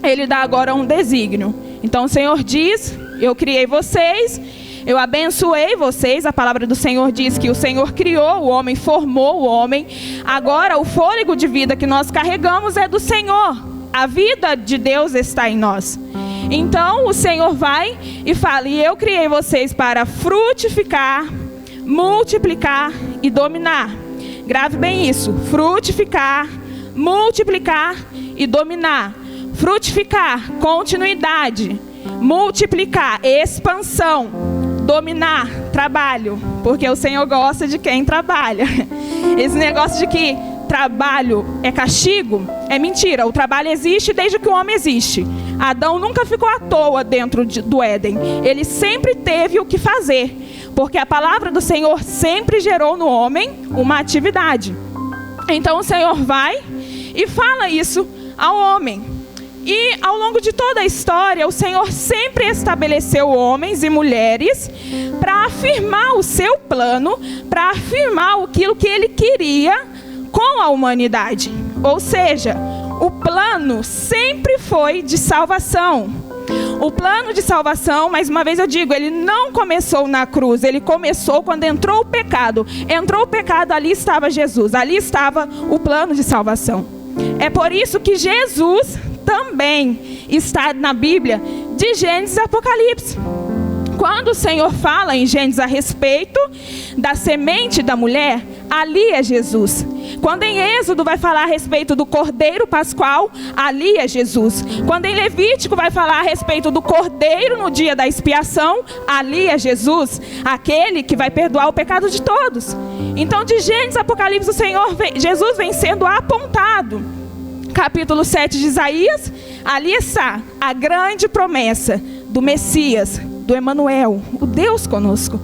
Ele dá agora um desígnio. Então o Senhor diz: eu criei vocês, eu abençoei vocês. A palavra do Senhor diz que o Senhor criou o homem, formou o homem. Agora o fôlego de vida que nós carregamos é do Senhor. A vida de Deus está em nós. Então o Senhor vai e fala: e eu criei vocês para frutificar, multiplicar e dominar. Grave bem isso: frutificar, multiplicar e dominar. Frutificar, continuidade. Multiplicar, expansão. Dominar, trabalho. Porque o Senhor gosta de quem trabalha. Esse negócio de que trabalho é castigo é mentira. O trabalho existe desde que o homem existe. Adão nunca ficou à toa dentro do Éden. Ele sempre teve o que fazer, porque a palavra do Senhor sempre gerou no homem uma atividade. Então o Senhor vai e fala isso ao homem. E ao longo de toda a história, o Senhor sempre estabeleceu homens e mulheres para afirmar o seu plano, para afirmar aquilo que Ele queria com a humanidade. Ou seja, o plano sempre foi de salvação. O plano de salvação, mais uma vez eu digo, ele não começou na cruz, ele começou quando entrou o pecado. Entrou o pecado, ali estava Jesus, ali estava o plano de salvação. É por isso que Jesus também está na Bíblia de Gênesis e Apocalipse. Quando o Senhor fala em Gênesis a respeito da semente da mulher, ali é Jesus. Quando em Êxodo vai falar a respeito do Cordeiro Pascual, ali é Jesus. Quando em Levítico vai falar a respeito do Cordeiro no dia da expiação, ali é Jesus, aquele que vai perdoar o pecado de todos. Então de Gênesis a Apocalipse, Jesus vem sendo apontado. Capítulo 7 de Isaías, ali está a grande promessa do Messias, do Emanuel, o Deus conosco.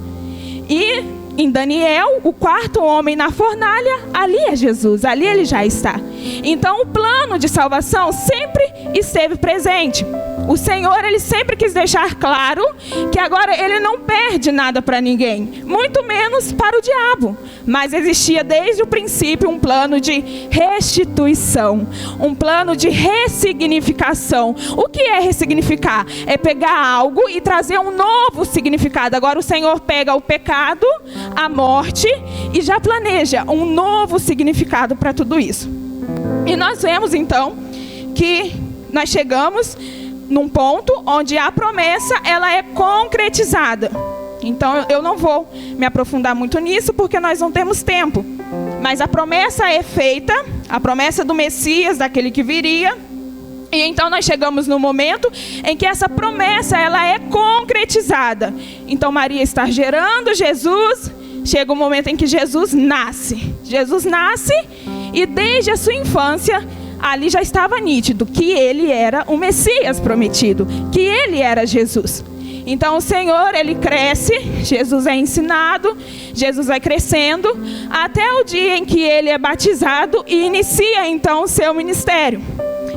E em Daniel, o quarto homem na fornalha, ali é Jesus, ali ele já está. Então o plano de salvação sempre esteve presente. O Senhor, Ele sempre quis deixar claro que agora Ele não perde nada para ninguém, muito menos para o diabo. Mas existia desde o princípio um plano de restituição, um plano de ressignificação. O que é ressignificar? É pegar algo e trazer um novo significado. Agora o Senhor pega o pecado, a morte e já planeja um novo significado para tudo isso. E nós vemos então que nós chegamos num ponto onde a promessa ela é concretizada. Então eu não vou me aprofundar muito nisso porque nós não temos tempo. Mas a promessa é feita, a promessa do Messias, daquele que viria. E então nós chegamos no momento em que essa promessa ela é concretizada. Então Maria está gerando Jesus. Chega o momento em que Jesus nasce. Jesus nasce e desde a sua infância ali já estava nítido que ele era o Messias prometido, que ele era Jesus. Então o Senhor, ele cresce, Jesus é ensinado, Jesus vai crescendo, até o dia em que ele é batizado e inicia então o seu ministério.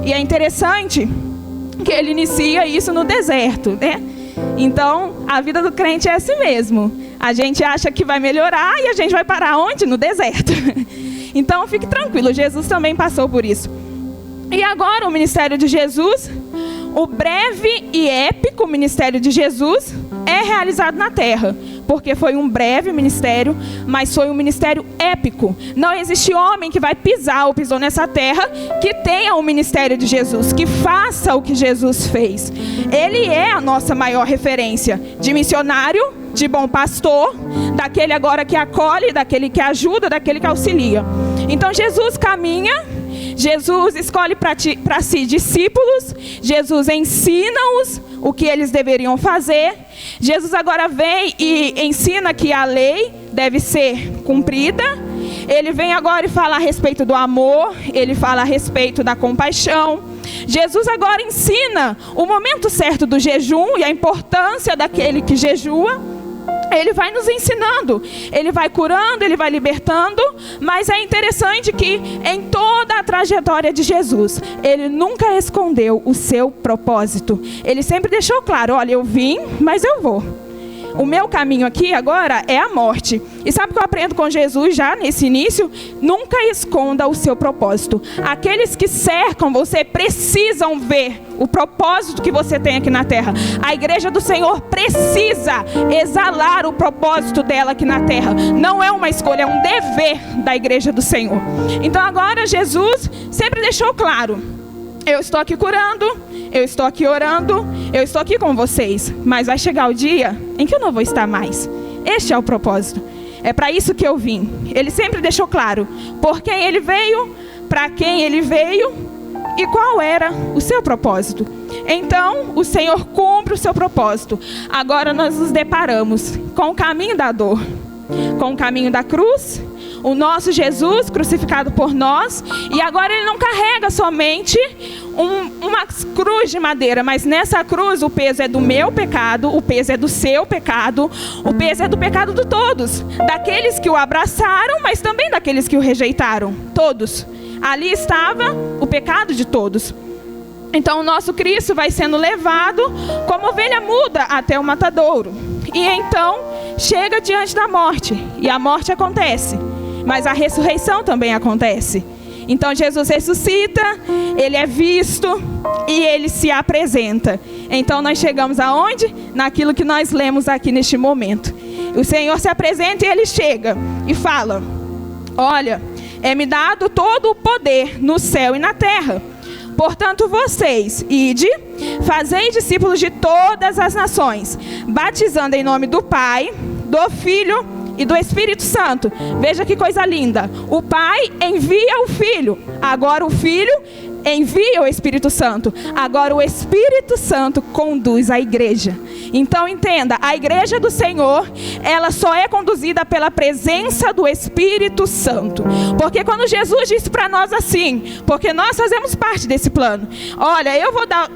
E é interessante que ele inicia isso no deserto, né? Então a vida do crente é assim mesmo. A gente acha que vai melhorar e a gente vai parar onde? No deserto. Então fique tranquilo, Jesus também passou por isso. E agora o ministério de Jesus, o breve e épico ministério de Jesus é realizado na terra. porque foi um breve ministério, mas foi um ministério épico. Não existe homem que vai pisar ou pisou nessa terra que tenha o ministério de Jesus, que faça o que Jesus fez. Ele é a nossa maior referência de missionário, de bom pastor, daquele agora que acolhe, daquele que ajuda, daquele que auxilia. Então Jesus caminha, Jesus escolhe para si discípulos, Jesus ensina-os o que eles deveriam fazer. Jesus agora vem e ensina que a lei deve ser cumprida. Ele vem agora e fala a respeito do amor, ele fala a respeito da compaixão. Jesus agora ensina o momento certo do jejum e a importância daquele que jejua. Ele vai nos ensinando, ele vai curando, ele vai libertando, mas é interessante que em toda a trajetória de Jesus, ele nunca escondeu o seu propósito. Ele sempre deixou claro, olha, eu vim, mas eu vou. O meu caminho aqui agora é a morte. E sabe o que eu aprendo com Jesus já nesse início? Nunca esconda o seu propósito. Aqueles que cercam você precisam ver o propósito que você tem aqui na terra. A igreja do Senhor precisa exalar o propósito dela aqui na terra. Não é uma escolha, é um dever da igreja do Senhor. Então agora Jesus sempre deixou claro, eu estou aqui curando, eu estou aqui orando, eu estou aqui com vocês, mas vai chegar o dia em que eu não vou estar mais. Este é o propósito. É para isso que eu vim. Ele sempre deixou claro por quem ele veio, para quem ele veio e qual era o seu propósito. Então, o Senhor cumpre o seu propósito. Agora nós nos deparamos com o caminho da dor, com o caminho da cruz, o nosso Jesus crucificado por nós, e agora ele não carrega somente uma cruz de madeira, mas nessa cruz o peso é do meu pecado, o peso é do seu pecado, o peso é do pecado de todos, daqueles que o abraçaram, mas também daqueles que o rejeitaram, todos. Ali estava o pecado de todos. Então o nosso Cristo vai sendo levado como ovelha muda até o matadouro, e então chega diante da morte, e a morte acontece, mas a ressurreição também acontece. Então Jesus ressuscita, ele é visto e ele se apresenta. Então nós chegamos aonde? Naquilo que nós lemos aqui neste momento. O Senhor se apresenta e ele chega e fala, olha, é-me dado todo o poder no céu e na terra. Portanto, vocês, ide, fazei discípulos de todas as nações, batizando em nome do Pai, do Filho e do Espírito Santo. Veja que coisa linda. O Pai envia o Filho. Agora o Filho envia o Espírito Santo. Agora o Espírito Santo conduz a igreja. Então entenda, a igreja do Senhor, ela só é conduzida pela presença do Espírito Santo. Porque quando Jesus disse para nós assim, porque nós fazemos parte desse plano, olha,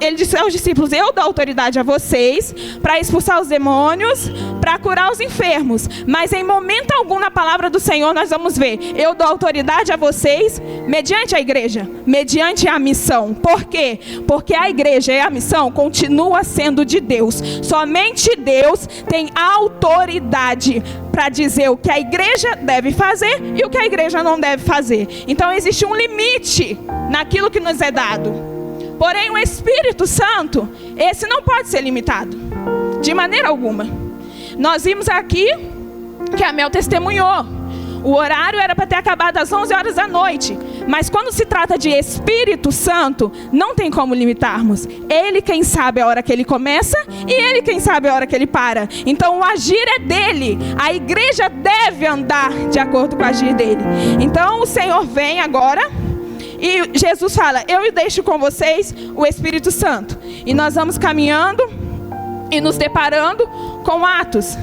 ele disse aos discípulos, eu dou autoridade a vocês para expulsar os demônios, para curar os enfermos. Mas em momento algum na palavra do Senhor nós vamos ver, eu dou autoridade a vocês mediante a igreja, mediante a missão. Por quê? Porque a igreja e a missão continua sendo de Deus. Somente Deus tem autoridade para dizer o que a igreja deve fazer e o que a igreja não deve fazer. Então existe um limite naquilo que nos é dado. Porém o Espírito Santo, esse não pode ser limitado de maneira alguma. Nós vimos aqui que a Mel testemunhou. O horário era para ter acabado às 11 horas da noite. Mas quando se trata de Espírito Santo, não tem como limitarmos. Ele quem sabe a hora que ele começa e ele quem sabe a hora que ele para. Então o agir é dele. A igreja deve andar de acordo com o agir dele. Então o Senhor vem agora e Jesus fala, eu deixo com vocês o Espírito Santo. E nós vamos caminhando e nos deparando com Atos.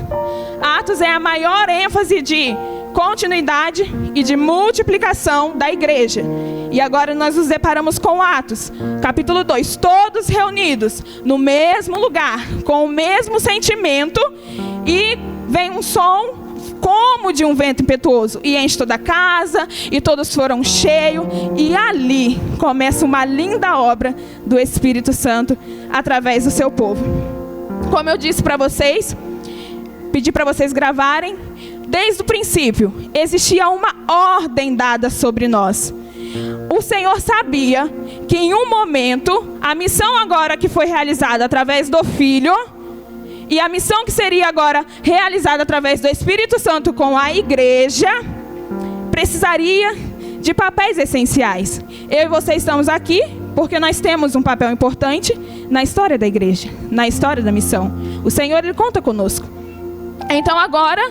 Atos é a maior ênfase de continuidade e de multiplicação da igreja. E agora nós nos deparamos com Atos, capítulo 2, todos reunidos no mesmo lugar, com o mesmo sentimento, e vem um som como de um vento impetuoso, e enche toda a casa, e todos foram cheios, e ali começa uma linda obra do Espírito Santo através do seu povo. Como eu disse para vocês, pedi para vocês gravarem, desde o princípio, existia uma ordem dada sobre nós. O Senhor sabia que em um momento, a missão agora que foi realizada através do Filho, e a missão que seria agora realizada através do Espírito Santo com a igreja, precisaria de papéis essenciais. Eu e você estamos aqui porque nós temos um papel importante na história da igreja, na história da missão. O Senhor, Ele conta conosco. Então agora,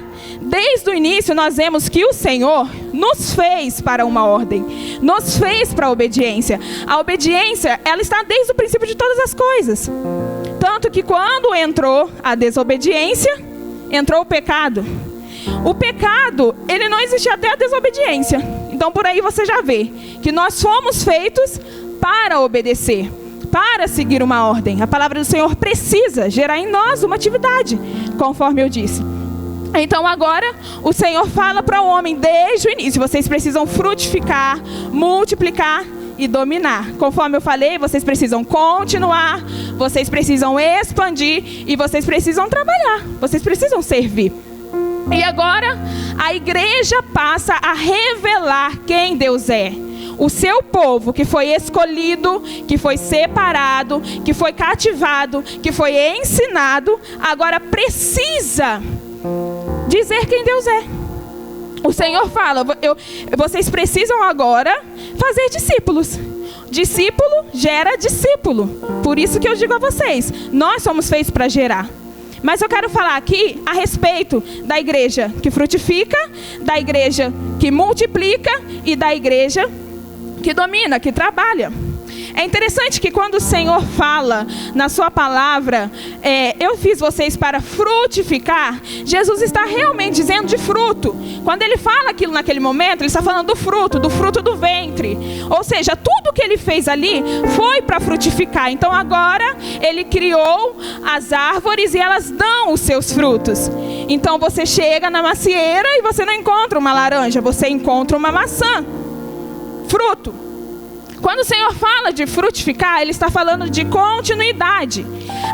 desde o início, nós vemos que o Senhor nos fez para uma ordem, nos fez para a obediência. A obediência, ela está desde o princípio de todas as coisas. Tanto que quando entrou a desobediência, entrou o pecado. O pecado, ele não existia até a desobediência. Então por aí você já vê que nós fomos feitos para obedecer, para seguir uma ordem. A palavra do Senhor precisa gerar em nós uma atividade, conforme eu disse. Então agora o Senhor fala para o homem desde o início: vocês precisam frutificar, multiplicar e dominar. Conforme eu falei, vocês precisam continuar, vocês precisam expandir e vocês precisam trabalhar, vocês precisam servir. E agora a igreja passa a revelar quem Deus é. O seu povo que foi escolhido, que foi separado, que foi cativado, que foi ensinado, agora precisa dizer quem Deus é. O Senhor fala: vocês precisam agora fazer discípulos. Discípulo gera discípulo. Por isso que eu digo a vocês, nós somos feitos para gerar. Mas eu quero falar aqui a respeito da igreja que frutifica, da igreja que multiplica e da igreja que domina, que trabalha. É interessante que quando o Senhor fala na sua palavra, eu fiz vocês para frutificar, Jesus está realmente dizendo de fruto. Quando ele fala aquilo naquele momento, ele está falando do fruto do ventre. Ou seja, tudo que ele fez ali foi para frutificar. Então agora ele criou as árvores e elas dão os seus frutos. Então você chega na macieira e você não encontra uma laranja, você encontra uma maçã. Fruto. Quando o Senhor fala de frutificar, Ele está falando de continuidade.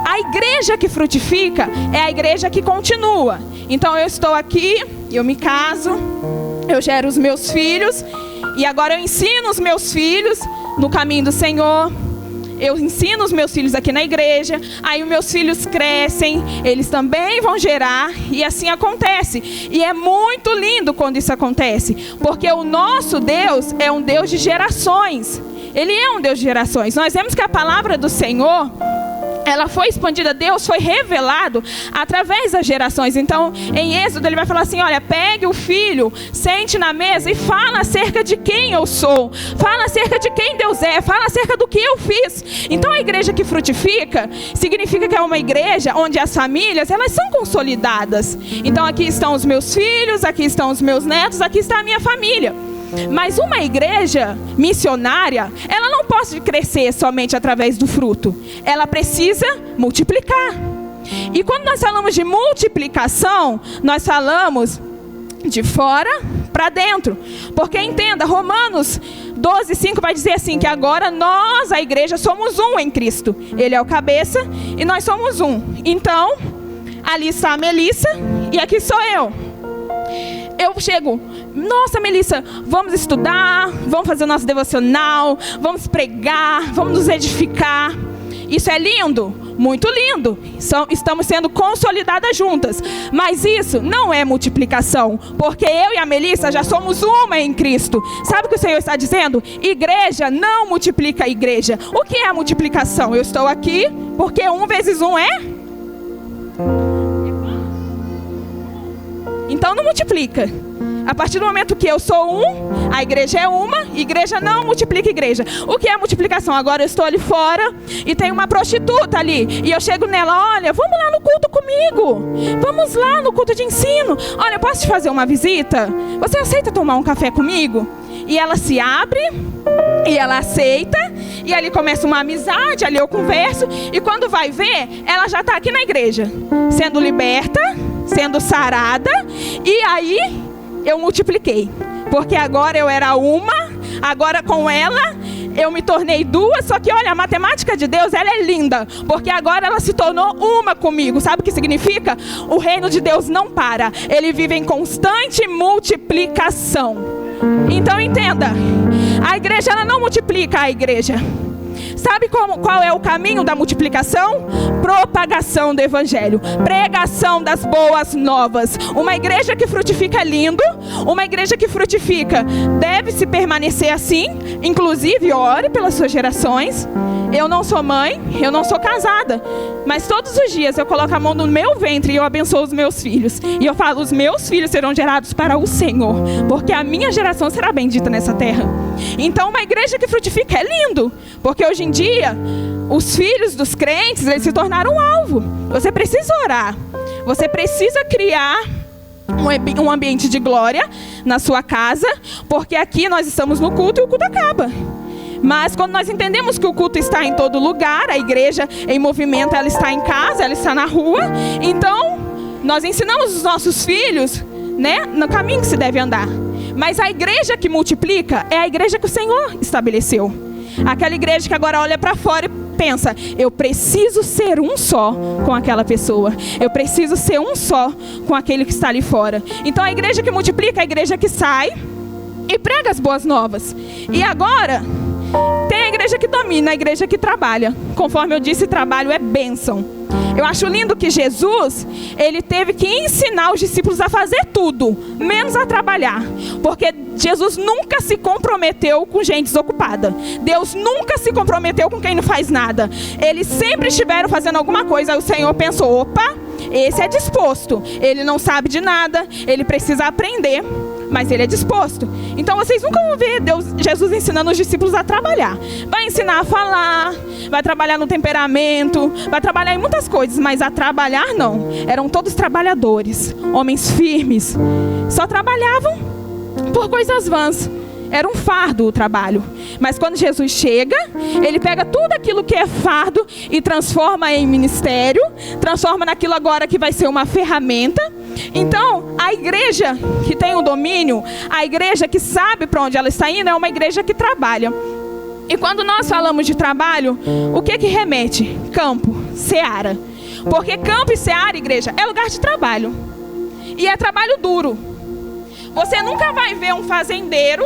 A igreja que frutifica é a igreja que continua. Então eu estou aqui, eu me caso, eu gero os meus filhos, e agora eu ensino os meus filhos no caminho do Senhor. Eu ensino os meus filhos aqui na igreja, aí os meus filhos crescem, eles também vão gerar, e assim acontece. E é muito lindo quando isso acontece, porque o nosso Deus é um Deus de gerações. Ele é um Deus de gerações. Nós vemos que a palavra do Senhor, ela foi expandida, Deus foi revelado através das gerações. Então, em Êxodo, ele vai falar assim: olha, pegue o filho, sente na mesa e fala acerca de quem eu sou, fala acerca de quem Deus é, fala acerca do que eu fiz. Então, a igreja que frutifica, significa que é uma igreja onde as famílias, elas são consolidadas. Então, aqui estão os meus filhos, aqui estão os meus netos, aqui está a minha família. Mas uma igreja missionária, ela não pode crescer somente através do fruto. Ela precisa multiplicar. E quando nós falamos de multiplicação, nós falamos de fora para dentro. Porque entenda, Romanos 12:5 vai dizer assim, que agora nós, a igreja, somos um em Cristo. Ele é o cabeça e nós somos um. Então, ali está a Melissa e aqui sou eu. Eu chego: nossa, Melissa, vamos estudar, vamos fazer o nosso devocional, vamos pregar, vamos nos edificar. Isso é lindo, muito lindo. Estamos sendo consolidadas juntas. Mas isso não é multiplicação, porque eu e a Melissa já somos uma em Cristo. Sabe o que o Senhor está dizendo? Igreja não multiplica a igreja. O que é a multiplicação? Eu estou aqui porque 1 vezes 1 é... Então não multiplica. A partir do momento que eu sou um, a igreja é uma, igreja não multiplica igreja. O que é multiplicação? Agora eu estou ali fora e tem uma prostituta ali. E eu chego nela: olha, vamos lá no culto comigo. Vamos lá no culto de ensino. Olha, posso te fazer uma visita? Você aceita tomar um café comigo? E ela se abre, e ela aceita, e ali começa uma amizade, ali eu converso. E quando vai ver, ela já está aqui na igreja, sendo liberta, sendo sarada. E aí eu multipliquei, porque agora eu era uma, agora com ela eu me tornei 2. Só que olha, a matemática de Deus, ela é linda, porque agora ela se tornou uma comigo. Sabe o que significa? O reino de Deus não para, ele vive em constante multiplicação. Então entenda, a igreja, ela não multiplica a igreja, Sabe qual é o caminho da multiplicação? Propagação do evangelho, pregação das boas novas. Uma igreja que frutifica é lindo, uma igreja que frutifica deve-se permanecer assim. Inclusive, ore pelas suas gerações. Eu não sou mãe, eu não sou casada, mas todos os dias eu coloco a mão no meu ventre e eu abençoo os meus filhos. E eu falo, os meus filhos serão gerados para o Senhor, porque a minha geração será bendita nessa terra. Então, uma igreja que frutifica é lindo, porque hoje em dia, os filhos dos crentes, eles se tornaram alvo. Você precisa orar, você precisa criar um ambiente de glória na sua casa, porque aqui nós estamos no culto e o culto acaba. Mas quando nós entendemos que o culto está em todo lugar, a igreja em movimento, ela está em casa, ela está na rua, então nós ensinamos os nossos filhos, né, no caminho que se deve andar. Mas a igreja que multiplica é a igreja que o Senhor estabeleceu. Aquela igreja que agora olha para fora e pensa, eu preciso ser um só com aquela pessoa, eu preciso ser um só com aquele que está ali fora. Então a igreja que multiplica é a igreja que sai e prega as boas novas. E agora tem a igreja que domina, a igreja que trabalha. Conforme eu disse, trabalho é bênção. Eu acho lindo que Jesus, ele teve que ensinar os discípulos a fazer tudo, menos a trabalhar. Porque Jesus nunca se comprometeu com gente desocupada. Deus nunca se comprometeu com quem não faz nada. Eles sempre estiveram fazendo alguma coisa. Aí o Senhor pensou, opa, esse é disposto. Ele não sabe de nada, ele precisa aprender, mas ele é disposto. Então vocês nunca vão ver Jesus ensinando os discípulos a trabalhar. Vai ensinar a falar, vai trabalhar no temperamento, vai trabalhar em muitas coisas, mas a trabalhar não. Eram todos trabalhadores, homens firmes. Só trabalhavam por coisas vãs. Era um fardo o trabalho. Mas quando Jesus chega, ele pega tudo aquilo que é fardo e transforma em ministério, transforma naquilo agora que vai ser uma ferramenta. Então, a igreja que tem o domínio, a igreja que sabe para onde ela está indo, é uma igreja que trabalha. E quando nós falamos de trabalho, o que remete? Campo, seara. Porque campo e seara, igreja, é lugar de trabalho. E é trabalho duro. Você nunca vai ver um fazendeiro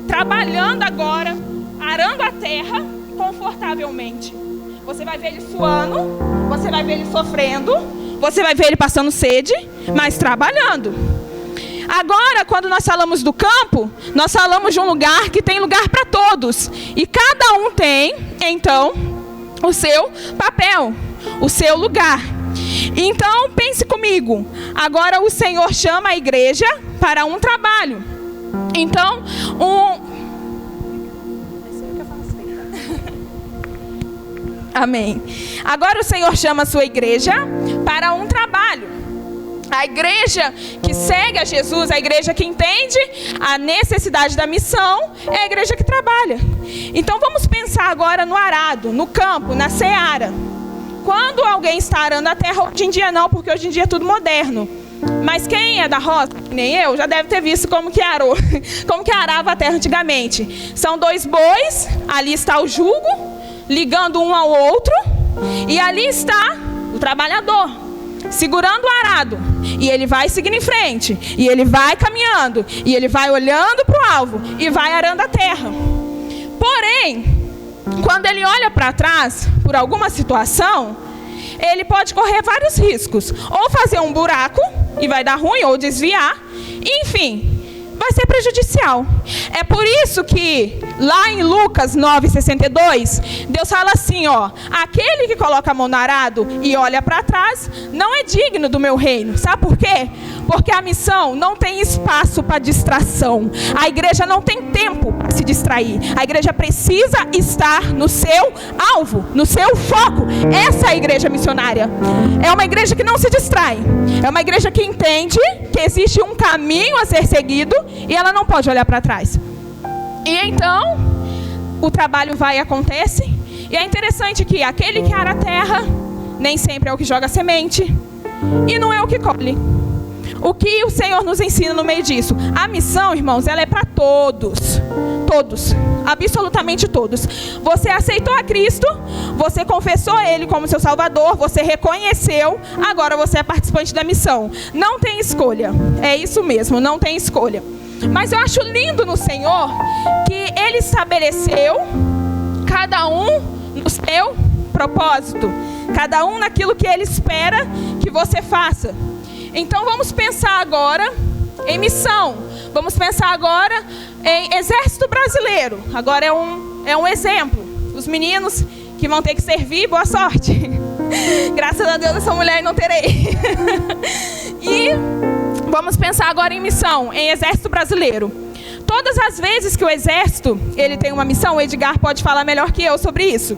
trabalhando agora, arando a terra confortavelmente. Você vai ver ele suando, você vai ver ele sofrendo, você vai ver ele passando sede, mas trabalhando. Agora, quando nós falamos do campo, nós falamos de um lugar que tem lugar para todos. E cada um tem, então, o seu papel, o seu lugar. Então, pense comigo. Agora o Senhor chama a igreja para um trabalho. Então, Amém. Agora o Senhor chama a sua igreja para um trabalho. A igreja que segue a Jesus, a igreja que entende a necessidade da missão, é a igreja que trabalha. Então vamos pensar agora no arado, no campo, na seara. Quando alguém está arando a terra, hoje em dia não, porque hoje em dia é tudo moderno. Mas quem é da roça, nem eu, já deve ter visto como que arou, como que arava a terra antigamente. São 2 bois, ali está o jugo, ligando um ao outro, e ali está o trabalhador, segurando o arado, e ele vai seguindo em frente, e ele vai caminhando, e ele vai olhando para o alvo, e vai arando a terra. Porém, quando ele olha para trás, por alguma situação, ele pode correr vários riscos, ou fazer um buraco, e vai dar ruim, ou desviar, enfim, vai ser prejudicial. É por isso que lá em Lucas 9:62, Deus fala assim, ó, aquele que coloca a mão no arado e olha para trás, não é digno do meu reino. Sabe por quê? Porque a missão não tem espaço para distração. A igreja não tem tempo para se distrair. A igreja precisa estar no seu alvo, no seu foco. Essa é a igreja missionária. É uma igreja que não se distrai. É uma igreja que entende que existe um caminho a ser seguido e ela não pode olhar para trás. E então, o trabalho vai e acontece. E é interessante que aquele que ara a terra, nem sempre é o que joga semente. E não é o que colhe. O que o Senhor nos ensina no meio disso? A missão, irmãos, ela é para todos. Todos. Absolutamente todos. Você aceitou a Cristo, você confessou Ele como seu Salvador, você reconheceu, agora você é participante da missão. Não tem escolha. É isso mesmo, não tem escolha. Mas eu acho lindo no Senhor que Ele estabeleceu cada um no seu propósito, cada um naquilo que Ele espera que você faça. Então vamos pensar agora em missão, vamos pensar agora em Exército Brasileiro. Agora é um exemplo. Os meninos que vão ter que servir, boa sorte. Graças a Deus eu sou mulher e não terei. E vamos pensar agora em missão, em Exército Brasileiro. Todas as vezes que o Exército ele tem uma missão, o Edgar pode falar melhor que eu sobre isso.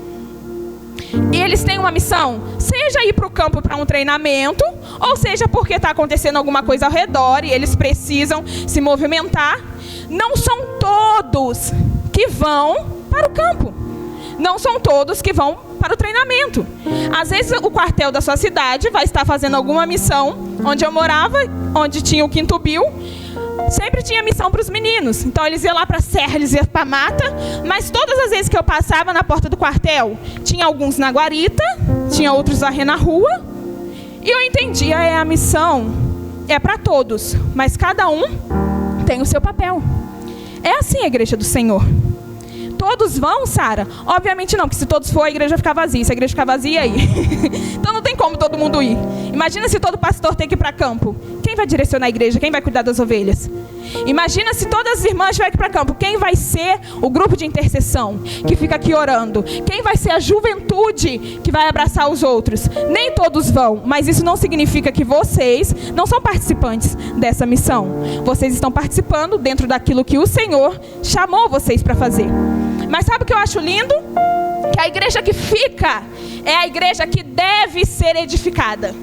E eles têm uma missão, seja ir para o campo para um treinamento, ou seja porque está acontecendo alguma coisa ao redor e eles precisam se movimentar. Não são todos que vão para o campo. Não são todos que vão para o treinamento. Às vezes o quartel da sua cidade vai estar fazendo alguma missão. Onde eu morava, onde tinha o Quinto Bill, sempre tinha missão para os meninos. Então eles iam lá para a serra, eles iam para a mata. Mas todas as vezes que eu passava na porta do quartel, tinha alguns na guarita, tinha outros varrendo na rua. E eu entendia, a missão é para todos, mas cada um tem o seu papel. É assim a igreja do Senhor. Todos vão, Sara? Obviamente não, porque se todos for, a igreja fica vazia. Se a igreja ficar vazia, aí. Então não tem como todo mundo ir. Imagina se todo pastor tem que ir para campo. Quem vai direcionar a igreja? Quem vai cuidar das ovelhas? Imagina se todas as irmãs tiverem que ir para campo. Quem vai ser o grupo de intercessão que fica aqui orando? Quem vai ser a juventude que vai abraçar os outros? Nem todos vão, mas isso não significa que vocês não são participantes dessa missão. Vocês estão participando dentro daquilo que o Senhor chamou vocês para fazer. Mas sabe o que eu acho lindo? Que a igreja que fica é a igreja que deve ser edificada.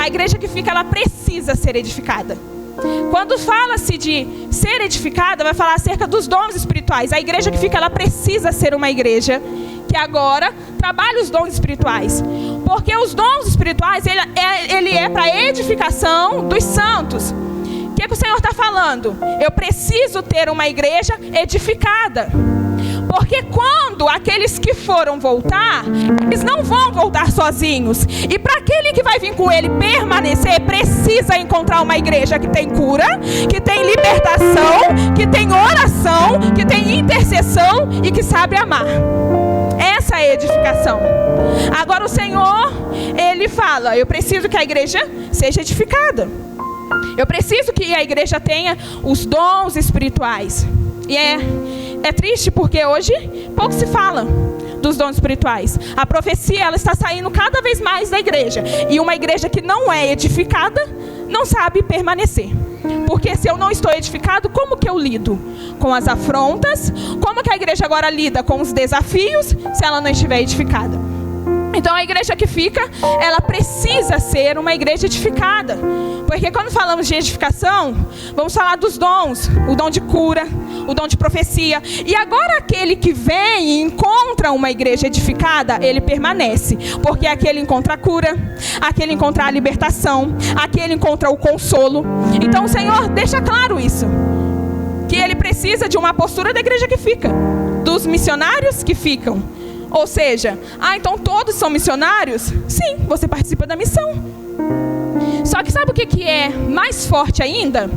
A igreja que fica, ela precisa ser edificada. Quando fala-se de ser edificada, vai falar acerca dos dons espirituais. A igreja que fica, ela precisa ser uma igreja que agora trabalha os dons espirituais. Porque os dons espirituais, ele é para a edificação dos santos. O que o Senhor está falando? Eu preciso ter uma igreja edificada. Porque quando aqueles que foram voltar, eles não vão voltar sozinhos. E para aquele que vai vir com ele permanecer, precisa encontrar uma igreja que tem cura, que tem libertação, que tem oração, que tem intercessão e que sabe amar. Essa é a edificação. Agora o Senhor, Ele fala, eu preciso que a igreja seja edificada. Eu preciso que a igreja tenha os dons espirituais. E é triste porque hoje pouco se fala dos dons espirituais. A profecia, ela está saindo cada vez mais da igreja. E uma igreja que não é edificada não sabe permanecer. Porque se eu não estou edificado, como que eu lido com as afrontas? Como que a igreja agora lida com os desafios se ela não estiver edificada? Então a igreja que fica, ela precisa ser uma igreja edificada. Porque quando falamos de edificação, vamos falar dos dons. O dom de cura, o dom de profecia. E agora aquele que vem e encontra uma igreja edificada, ele permanece. Porque aquele encontra a cura, aquele encontra a libertação, aquele encontra o consolo. Então o Senhor deixa claro isso. Que ele precisa de uma postura da igreja que fica. Dos missionários que ficam. Ou seja, então todos são missionários? Sim, você participa da missão. Só que sabe o que é mais forte ainda?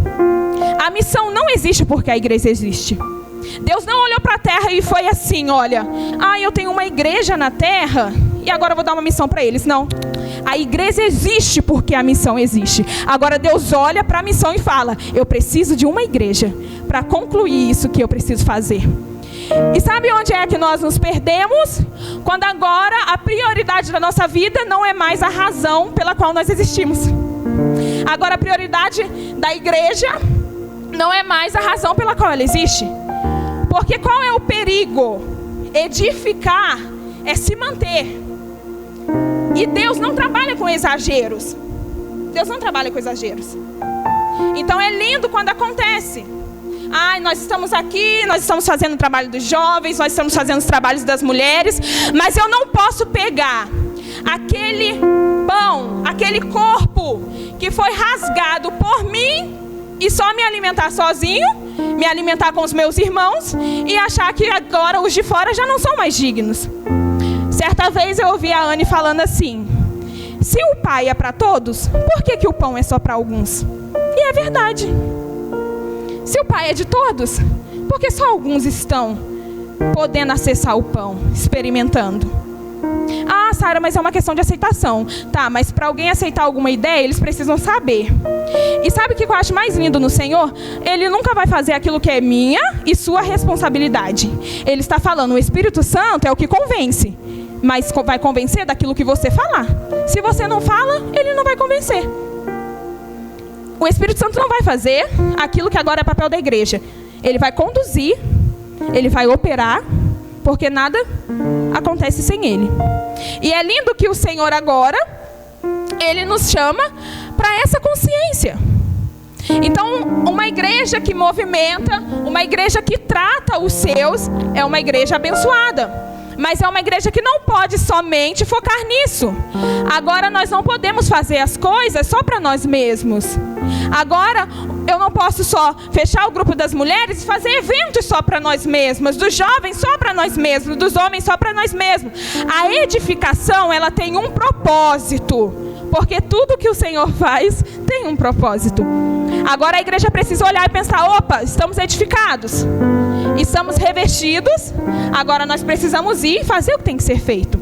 A missão não existe porque a igreja existe. Deus não olhou para a terra e foi assim, olha, eu tenho uma igreja na terra e agora eu vou dar uma missão para eles. Não, a igreja existe porque a missão existe. Agora Deus olha para a missão e fala, eu preciso de uma igreja para concluir isso que eu preciso fazer. E sabe onde é que nós nos perdemos? Quando agora a prioridade da nossa vida não é mais a razão pela qual nós existimos. Agora a prioridade da igreja não é mais a razão pela qual ela existe. Porque qual é o perigo? Edificar é se manter. E Deus não trabalha com exageros. Deus não trabalha com exageros. Então é lindo quando acontece. Nós estamos aqui, nós estamos fazendo o trabalho dos jovens, nós estamos fazendo os trabalhos das mulheres, mas eu não posso pegar aquele pão, aquele corpo que foi rasgado por mim e só me alimentar sozinho, me alimentar com os meus irmãos e achar que agora os de fora já não são mais dignos. Certa vez eu ouvi a Anne falando assim, se o pai é para todos, por que o pão é só para alguns? E é verdade. Se o pai é de todos, por que só alguns estão podendo acessar o pão, experimentando. Ah, Sara, mas é uma questão de aceitação. Tá, mas para alguém aceitar alguma ideia, eles precisam saber. E sabe o que eu acho mais lindo no Senhor? Ele nunca vai fazer aquilo que é minha e sua responsabilidade. Ele está falando, o Espírito Santo é o que convence, mas vai convencer daquilo que você falar. Se você não fala, ele não vai convencer. O Espírito Santo não vai fazer aquilo que agora é papel da igreja. Ele vai conduzir, ele vai operar, porque nada acontece sem ele. E é lindo que o Senhor agora, ele nos chama para essa consciência. Então, uma igreja que movimenta, uma igreja que trata os seus, é uma igreja abençoada. Mas é uma igreja que não pode somente focar nisso. Agora nós não podemos fazer as coisas só para nós mesmos. Agora eu não posso só fechar o grupo das mulheres e fazer eventos só para nós mesmos, dos jovens só para nós mesmos, dos homens só para nós mesmos. A edificação, ela tem um propósito, porque tudo que o Senhor faz tem um propósito. Agora a igreja precisa olhar e pensar, opa, estamos edificados, estamos revestidos, agora nós precisamos ir e fazer o que tem que ser feito.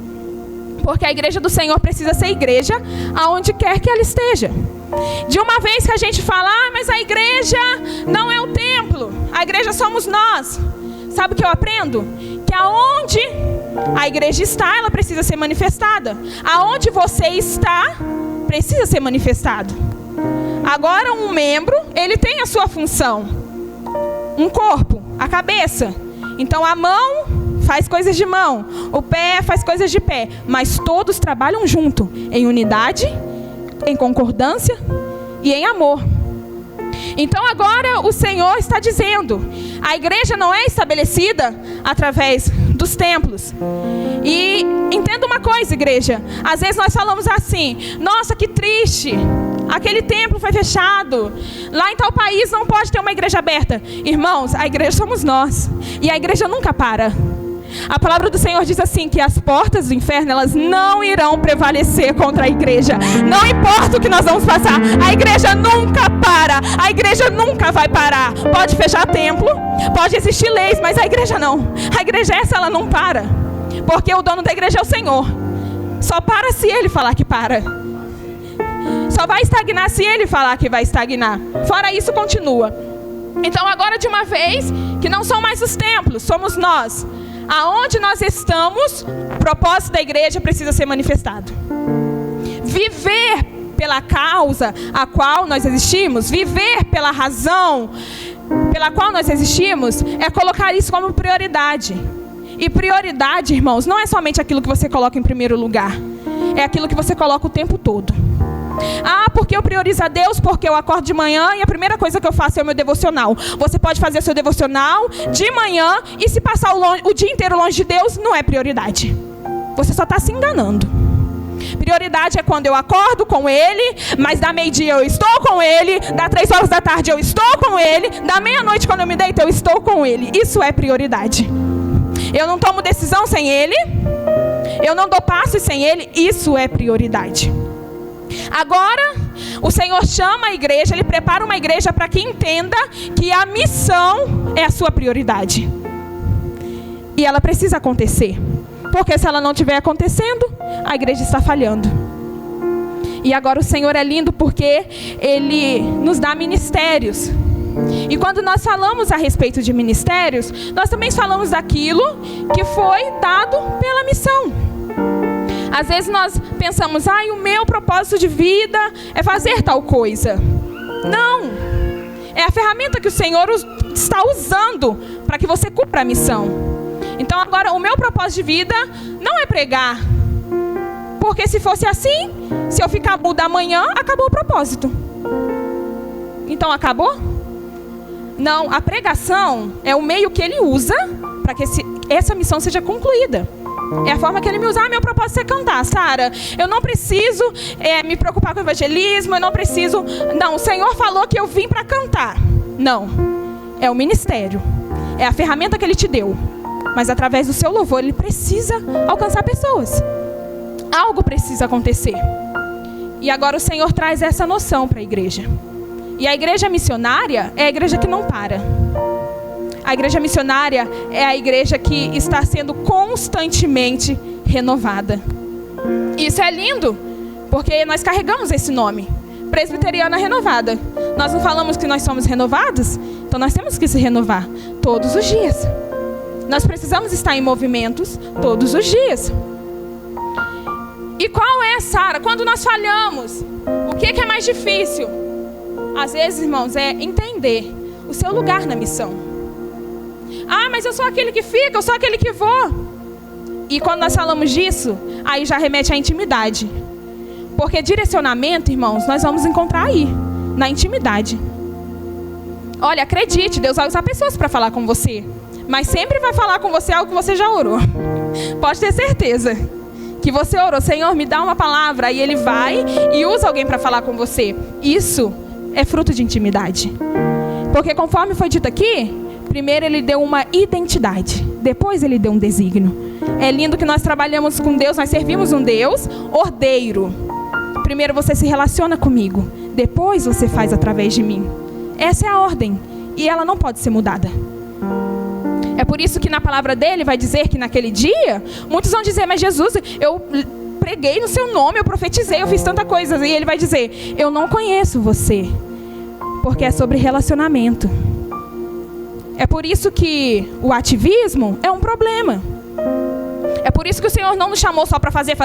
Porque a igreja do Senhor precisa ser igreja aonde quer que ela esteja. De uma vez que a gente fala, mas a igreja não é o templo, a igreja somos nós. Sabe o que eu aprendo? Que aonde a igreja está, ela precisa ser manifestada. Aonde você está, precisa ser manifestado. Agora um membro, ele tem a sua função. Um corpo, a cabeça. Então a mão faz coisas de mão, o pé faz coisas de pé, mas todos trabalham junto, em unidade, em concordância e em amor. Então agora o Senhor está dizendo, a igreja não é estabelecida através dos templos. E entenda uma coisa, igreja, às vezes nós falamos assim, nossa, que triste, aquele templo foi fechado, lá em tal país não pode ter uma igreja aberta. Irmãos, a igreja somos nós, e a igreja nunca para. A palavra do Senhor diz assim, que as portas do inferno, elas não irão prevalecer contra a igreja. Não importa o que nós vamos passar, a igreja nunca para, a igreja nunca vai parar. Pode fechar templo, pode existir leis, mas a igreja não. A igreja essa, ela não para, porque o dono da igreja é o Senhor. Só para se Ele falar que para. Só vai estagnar se Ele falar que vai estagnar. Fora isso, continua. Então agora, de uma vez, que não são mais os templos, somos nós. Aonde nós estamos, o propósito da igreja precisa ser manifestado. Viver pela causa a qual nós existimos, viver pela razão pela qual nós existimos, é colocar isso como prioridade. E prioridade, irmãos, não é somente aquilo que você coloca em primeiro lugar, é aquilo que você coloca o tempo todo. Ah, porque eu priorizo a Deus, porque eu acordo de manhã e a primeira coisa que eu faço é o meu devocional. Você pode fazer seu devocional de manhã e se passar o dia inteiro longe de Deus, não é prioridade. Você só está se enganando. Prioridade é quando eu acordo com Ele, mas da meio-dia eu estou com Ele, da 3 horas da tarde eu estou com Ele, da meia-noite quando eu me deito eu estou com Ele. Isso é prioridade. Eu não tomo decisão sem Ele, eu não dou passos sem Ele, isso é prioridade. Agora, o Senhor chama a igreja, Ele prepara uma igreja para que entenda que a missão é a sua prioridade. E ela precisa acontecer. Porque se ela não estiver acontecendo, a igreja está falhando. E agora o Senhor é lindo porque Ele nos dá ministérios. E quando nós falamos a respeito de ministérios, nós também falamos daquilo que foi dado pela missão. Às vezes nós pensamos, o meu propósito de vida é fazer tal coisa. Não. É a ferramenta que o Senhor está usando para que você cumpra a missão. Então agora o meu propósito de vida não é pregar. Porque se fosse assim, se eu ficar muda amanhã, acabou o propósito. Então acabou? Não, a pregação é o meio que Ele usa para que essa missão seja concluída. É a forma que Ele me usa. Meu propósito é cantar, Sara. Eu não preciso me preocupar com o evangelismo. Eu não preciso... Não, o Senhor falou que eu vim para cantar. Não. É o ministério. É a ferramenta que Ele te deu. Mas através do seu louvor, Ele precisa alcançar pessoas. Algo precisa acontecer. E agora o Senhor traz essa noção para a igreja. E a igreja missionária é a igreja que não para. A igreja missionária é a igreja que está sendo constantemente renovada. Isso é lindo, porque nós carregamos esse nome, Presbiteriana Renovada. Nós não falamos que nós somos renovados? Então nós temos que se renovar todos os dias. Nós precisamos estar em movimentos todos os dias. E qual é, Sara? Quando nós falhamos, o que é mais difícil? Às vezes, irmãos, é entender o seu lugar na missão. Ah, mas eu sou aquele que fica, eu sou aquele que vou. E quando nós falamos disso, aí já remete à intimidade. Porque direcionamento, irmãos, nós vamos encontrar aí, na intimidade. Olha, acredite, Deus vai usar pessoas para falar com você. Mas sempre vai falar com você algo que você já orou. Pode ter certeza que você orou, Senhor, me dá uma palavra. E Ele vai e usa alguém para falar com você. Isso é fruto de intimidade. Porque conforme foi dito aqui, primeiro Ele deu uma identidade. Depois Ele deu um desígnio. É lindo que nós trabalhamos com Deus, nós servimos um Deus ordeiro. Primeiro você se relaciona comigo, depois você faz através de mim. Essa é a ordem e ela não pode ser mudada. É por isso que na palavra dele vai dizer que naquele dia, muitos vão dizer, mas Jesus, eu preguei no seu nome, eu profetizei, eu fiz tanta coisa. E ele vai dizer, eu não conheço você, porque é sobre relacionamento. É por isso que o ativismo é um problema. É por isso que o Senhor não nos chamou só para fazer.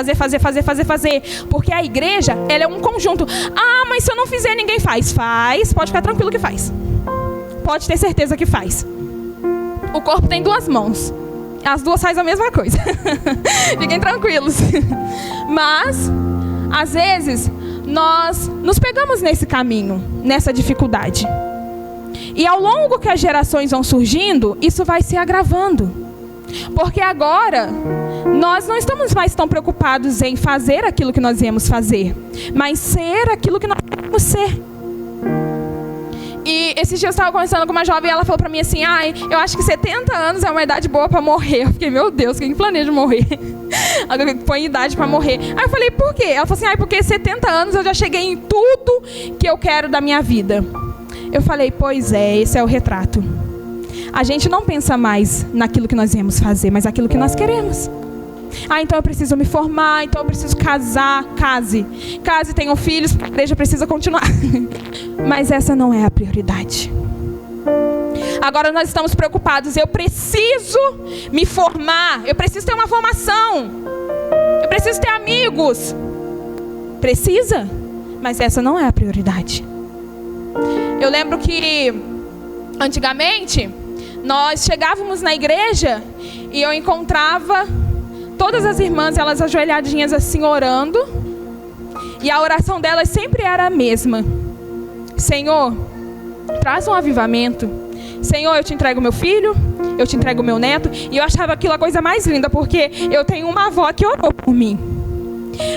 Porque a igreja, ela é um conjunto. Ah, mas se eu não fizer, ninguém faz. Faz, pode ficar tranquilo que faz. Pode ter certeza que faz. O corpo tem duas mãos. As duas fazem a mesma coisa. Fiquem tranquilos. Mas, às vezes, nós nos pegamos nesse caminho, nessa dificuldade. E ao longo que as gerações vão surgindo, isso vai se agravando. Porque agora, nós não estamos mais tão preocupados em fazer aquilo que nós viemos fazer, mas ser aquilo que nós devemos ser. E esses dias eu estava conversando com uma jovem e ela falou pra mim assim, eu acho que 70 anos é uma idade boa pra morrer. Eu fiquei, meu Deus, quem planeja morrer? Põe idade pra morrer. Aí eu falei, por quê? Ela falou assim, porque 70 anos eu já cheguei em tudo que eu quero da minha vida. Eu falei, pois é, esse é o retrato. A gente não pensa mais naquilo que nós viemos fazer, mas naquilo que nós queremos. Então eu preciso me formar, então eu preciso casar. Case, tenho filhos, a igreja precisa continuar. Mas essa não é a prioridade. Agora nós estamos preocupados, eu preciso me formar, eu preciso ter uma formação, eu preciso ter amigos. Precisa, mas essa não é a prioridade. Eu lembro que antigamente nós chegávamos na igreja e eu encontrava todas as irmãs, elas ajoelhadinhas assim orando. E a oração delas sempre era a mesma. Senhor, traz um avivamento. Senhor, eu te entrego meu filho, eu te entrego meu neto. E eu achava aquilo a coisa mais linda, porque eu tenho uma avó que orou por mim.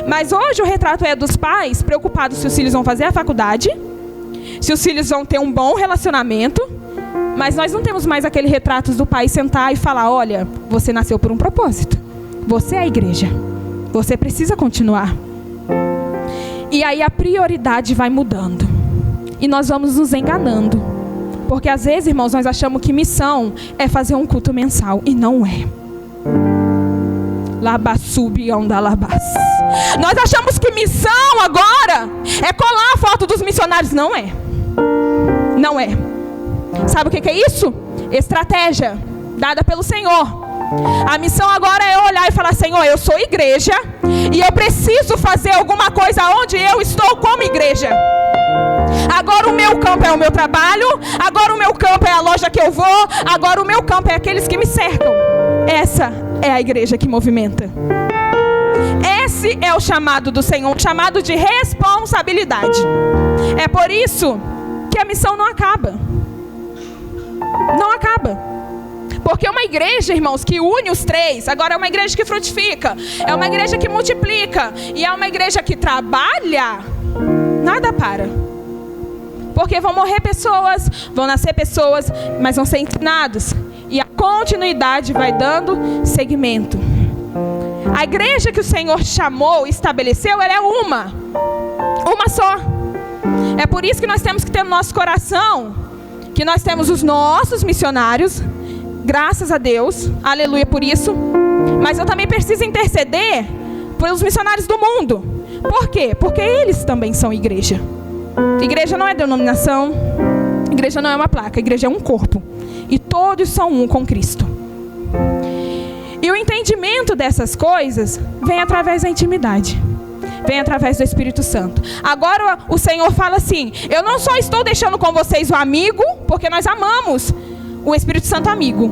Mas hoje o retrato é dos pais preocupados se os filhos vão fazer a faculdade, se os filhos vão ter um bom relacionamento. Mas nós não temos mais aquele retrato do pai sentar e falar, olha, você nasceu por um propósito. Você é a igreja. Você precisa continuar. E aí a prioridade vai mudando. E nós vamos nos enganando. Porque às vezes, irmãos, nós achamos que missão é fazer um culto mensal. E não é. Labassubião da labas. Nós achamos que missão agora é colar a foto dos missionários. Não é. Não é. Sabe o que é isso? Estratégia dada pelo Senhor. A missão agora é olhar e falar, Senhor, eu sou igreja e eu preciso fazer alguma coisa onde eu estou como igreja. Agora o meu campo é o meu trabalho, agora o meu campo é a loja que eu vou, agora o meu campo é aqueles que me cercam. Essa é a igreja que movimenta. Esse é o chamado do Senhor, um chamado de responsabilidade. É por isso que a missão não acaba. Não acaba. Porque uma igreja, irmãos, que une os três, agora é uma igreja que frutifica, é uma igreja que multiplica, e é uma igreja que trabalha, nada para. Porque vão morrer pessoas, vão nascer pessoas, mas vão ser ensinados. E a continuidade vai dando seguimento. A igreja que o Senhor chamou, estabeleceu, ela é uma só. É por isso que nós temos que ter no nosso coração que nós temos os nossos missionários, graças a Deus, aleluia por isso, mas eu também preciso interceder pelos missionários do mundo. Por quê? Porque eles também são igreja. Igreja não é denominação, igreja não é uma placa, igreja é um corpo. E todos são um com Cristo. E o entendimento dessas coisas vem através da intimidade. Vem através do Espírito Santo. Agora o Senhor fala assim: eu não só estou deixando com vocês o amigo, porque nós amamos o Espírito Santo amigo.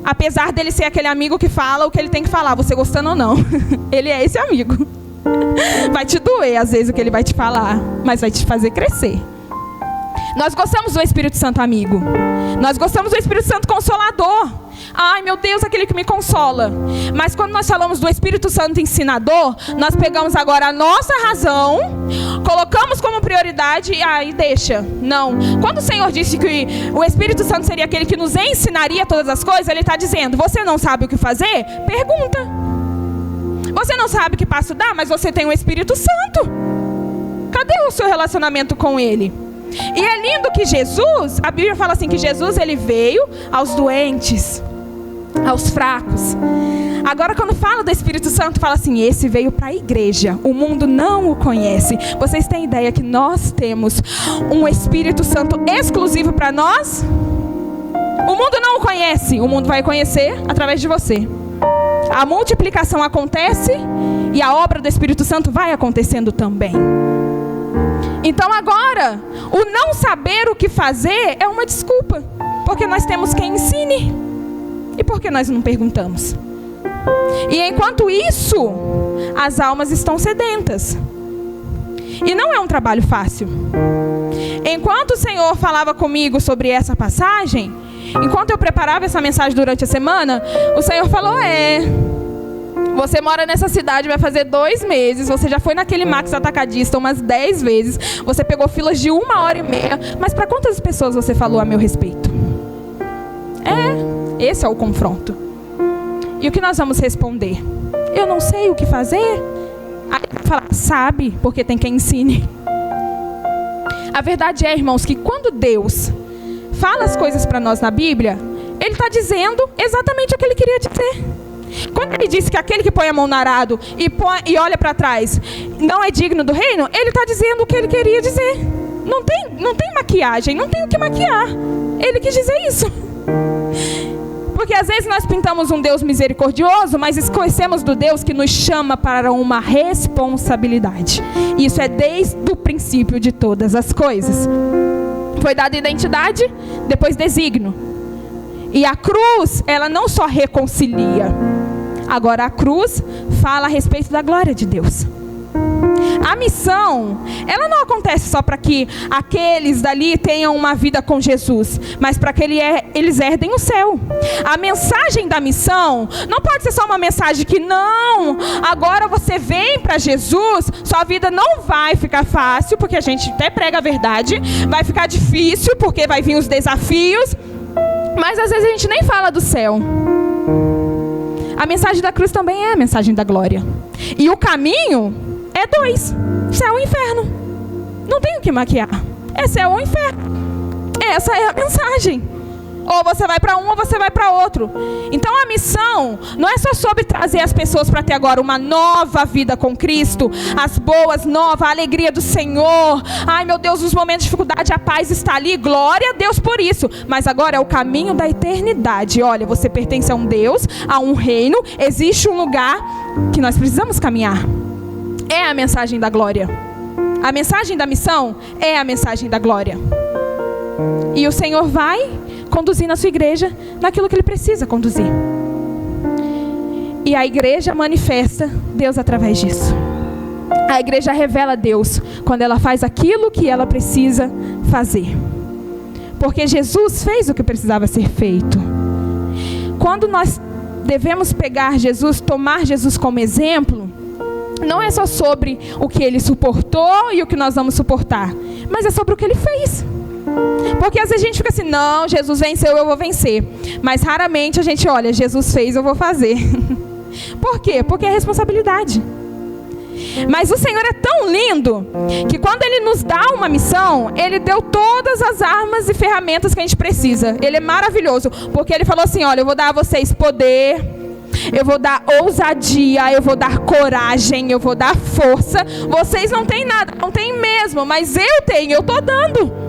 Apesar dele ser aquele amigo que fala o que ele tem que falar, você gostando ou não. Ele é esse amigo. Vai te doer às vezes o que ele vai te falar, mas vai te fazer crescer. Nós gostamos do Espírito Santo amigo. Nós gostamos do Espírito Santo consolador. Ai, meu Deus, aquele que me consola. Mas quando nós falamos do Espírito Santo ensinador, nós pegamos agora a nossa razão, colocamos como prioridade e aí deixa. Não. Quando o Senhor disse que o Espírito Santo seria aquele que nos ensinaria todas as coisas, Ele está dizendo: você não sabe o que fazer? Pergunta. Você não sabe que passo dar, mas você tem o Espírito Santo. Cadê o seu relacionamento com Ele? E é lindo que Jesus, a Bíblia fala assim, que Jesus ele veio aos doentes, aos fracos. Agora quando fala do Espírito Santo, fala assim: esse veio para a igreja, o mundo não o conhece. Vocês têm ideia que nós temos um Espírito Santo exclusivo para nós? O mundo não o conhece, o mundo vai conhecer através de você. A multiplicação acontece e a obra do Espírito Santo vai acontecendo também. Então agora, o não saber o que fazer é uma desculpa, porque nós temos quem ensine. E por que nós não perguntamos? E enquanto isso, as almas estão sedentas. E não é um trabalho fácil. Enquanto o Senhor falava comigo sobre essa passagem, enquanto eu preparava essa mensagem durante a semana, o Senhor falou: você mora nessa cidade, vai fazer 2 meses, você já foi naquele Max Atacadista umas 10 vezes, você pegou filas de 1h30, mas para quantas pessoas você falou a meu respeito? Esse é o confronto. E o que nós vamos responder? Eu não sei o que fazer? Aí fala: sabe, porque tem quem ensine. A verdade é, irmãos, que quando Deus fala as coisas para nós na Bíblia, Ele está dizendo exatamente o que Ele queria dizer. Quando Ele disse que aquele que põe a mão no arado e olha para trás não é digno do reino, Ele está dizendo o que Ele queria dizer. Não tem maquiagem, não tem o que maquiar. Ele quis dizer isso. Porque às vezes nós pintamos um Deus misericordioso, mas esquecemos do Deus que nos chama para uma responsabilidade. Isso é desde o princípio de todas as coisas. Foi dada identidade, depois desígnio. E a cruz, ela não só reconcilia. Agora a cruz fala a respeito da glória de Deus. A missão, ela não acontece só para que aqueles dali tenham uma vida com Jesus, mas para que eles herdem o céu. A mensagem da missão não pode ser só uma mensagem que não, agora você vem para Jesus, sua vida não vai ficar fácil, porque a gente até prega a verdade, vai ficar difícil, porque vai vir os desafios, mas às vezes a gente nem fala do céu. A mensagem da cruz também é a mensagem da glória. E o caminho é 2, céu ou inferno. Não tem o que maquiar. É céu ou inferno. Essa é a mensagem. Ou você vai para um ou você vai para outro. Então a missão não é só sobre trazer as pessoas para ter agora uma nova vida com Cristo, as boas novas, a alegria do Senhor. Ai meu Deus, nos momentos de dificuldade a paz está ali, glória a Deus por isso. Mas agora é o caminho da eternidade. Olha, você pertence a um Deus, a um reino, existe um lugar que nós precisamos caminhar. É a mensagem da glória. A mensagem da missão é a mensagem da glória. E o Senhor vai conduzindo a sua igreja naquilo que Ele precisa conduzir. E a igreja manifesta Deus através disso. A igreja revela Deus quando ela faz aquilo que ela precisa fazer. Porque Jesus fez o que precisava ser feito. Quando nós devemos pegar Jesus, tomar Jesus como exemplo, não é só sobre o que Ele suportou e o que nós vamos suportar, mas é sobre o que Ele fez. Porque às vezes a gente fica assim: não, Jesus venceu, eu vou vencer. Mas raramente a gente olha: Jesus fez, eu vou fazer. Por quê? Porque é responsabilidade. Mas o Senhor é tão lindo que quando Ele nos dá uma missão, Ele deu todas as armas e ferramentas que a gente precisa. Ele é maravilhoso, porque Ele falou assim, olha, eu vou dar a vocês poder, eu vou dar ousadia, eu vou dar coragem, eu vou dar força. Vocês não têm nada, não têm mesmo, mas eu tenho, eu estou dando.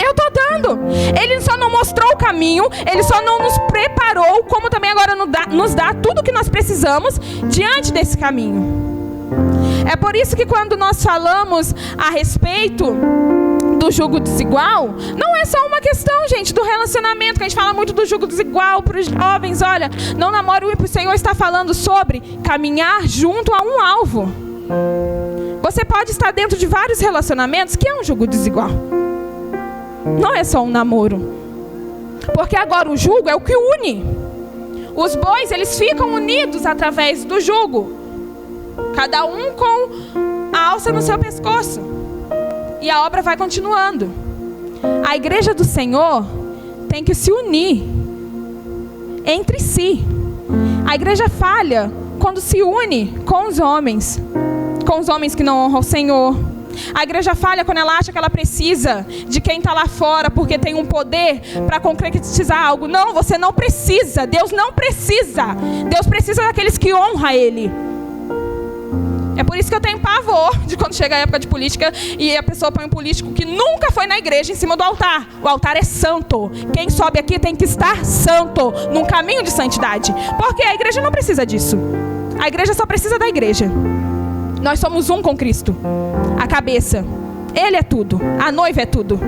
Eu estou dando. Ele só não mostrou o caminho, Ele só não nos preparou, como também agora nos dá tudo o que nós precisamos diante desse caminho. É por isso que quando nós falamos a respeito do jugo desigual, não é só uma questão, gente, do relacionamento, que a gente fala muito do jugo desigual para os jovens. Olha, não namore o ímpio. O Senhor está falando sobre caminhar junto a um alvo. Você pode estar dentro de vários relacionamentos que é um jugo desigual. Não é só um namoro. Porque agora o jugo é o que une. Os bois, eles ficam unidos através do jugo. Cada um com a alça no seu pescoço. E a obra vai continuando. A igreja do Senhor tem que se unir entre si. A igreja falha quando se une com os homens que não honram o Senhor. A igreja falha quando ela acha que ela precisa de quem está lá fora porque tem um poder para concretizar algo. Não, você não precisa. Deus não precisa. Deus precisa daqueles que honram Ele. É por isso que eu tenho pavor de quando chega a época de política e a pessoa põe um político que nunca foi na igreja em cima do altar. O altar é santo. Quem sobe aqui tem que estar santo, num caminho de santidade. Porque a igreja não precisa disso. A igreja só precisa da igreja. Nós somos um com Cristo. A cabeça. Ele é tudo. A noiva é tudo.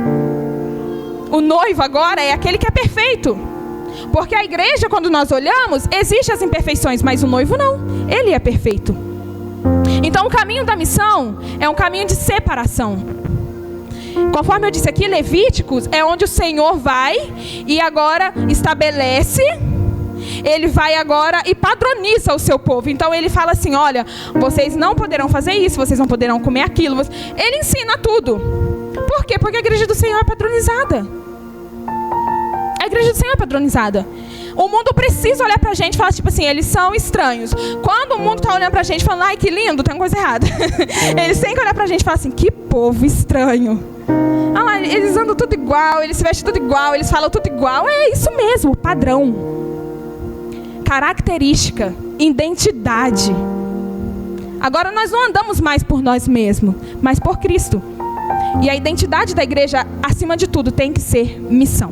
O noivo agora é aquele que é perfeito. Porque a igreja, quando nós olhamos, existem as imperfeições, mas o noivo não. Ele é perfeito. Então o caminho da missão é um caminho de separação. Conforme eu disse aqui, Levíticos é onde o Senhor vai e agora estabelece. Ele vai agora e padroniza o seu povo. Então ele fala assim, olha, vocês não poderão fazer isso, vocês não poderão comer aquilo. Ele ensina tudo. Por quê? Porque a igreja do Senhor é padronizada. A igreja do Senhor é padronizada. O mundo precisa olhar pra gente e falar tipo assim, eles são estranhos. Quando o mundo tá olhando pra gente falando, ai que lindo, tem uma coisa errada. Eles têm que olhar pra gente e falar assim, que povo estranho. Ah lá, eles andam tudo igual, eles se vestem tudo igual, eles falam tudo igual. É isso mesmo, padrão. Característica, identidade. Agora nós não andamos mais por nós mesmos, mas por Cristo. E a identidade da igreja, acima de tudo, tem que ser missão.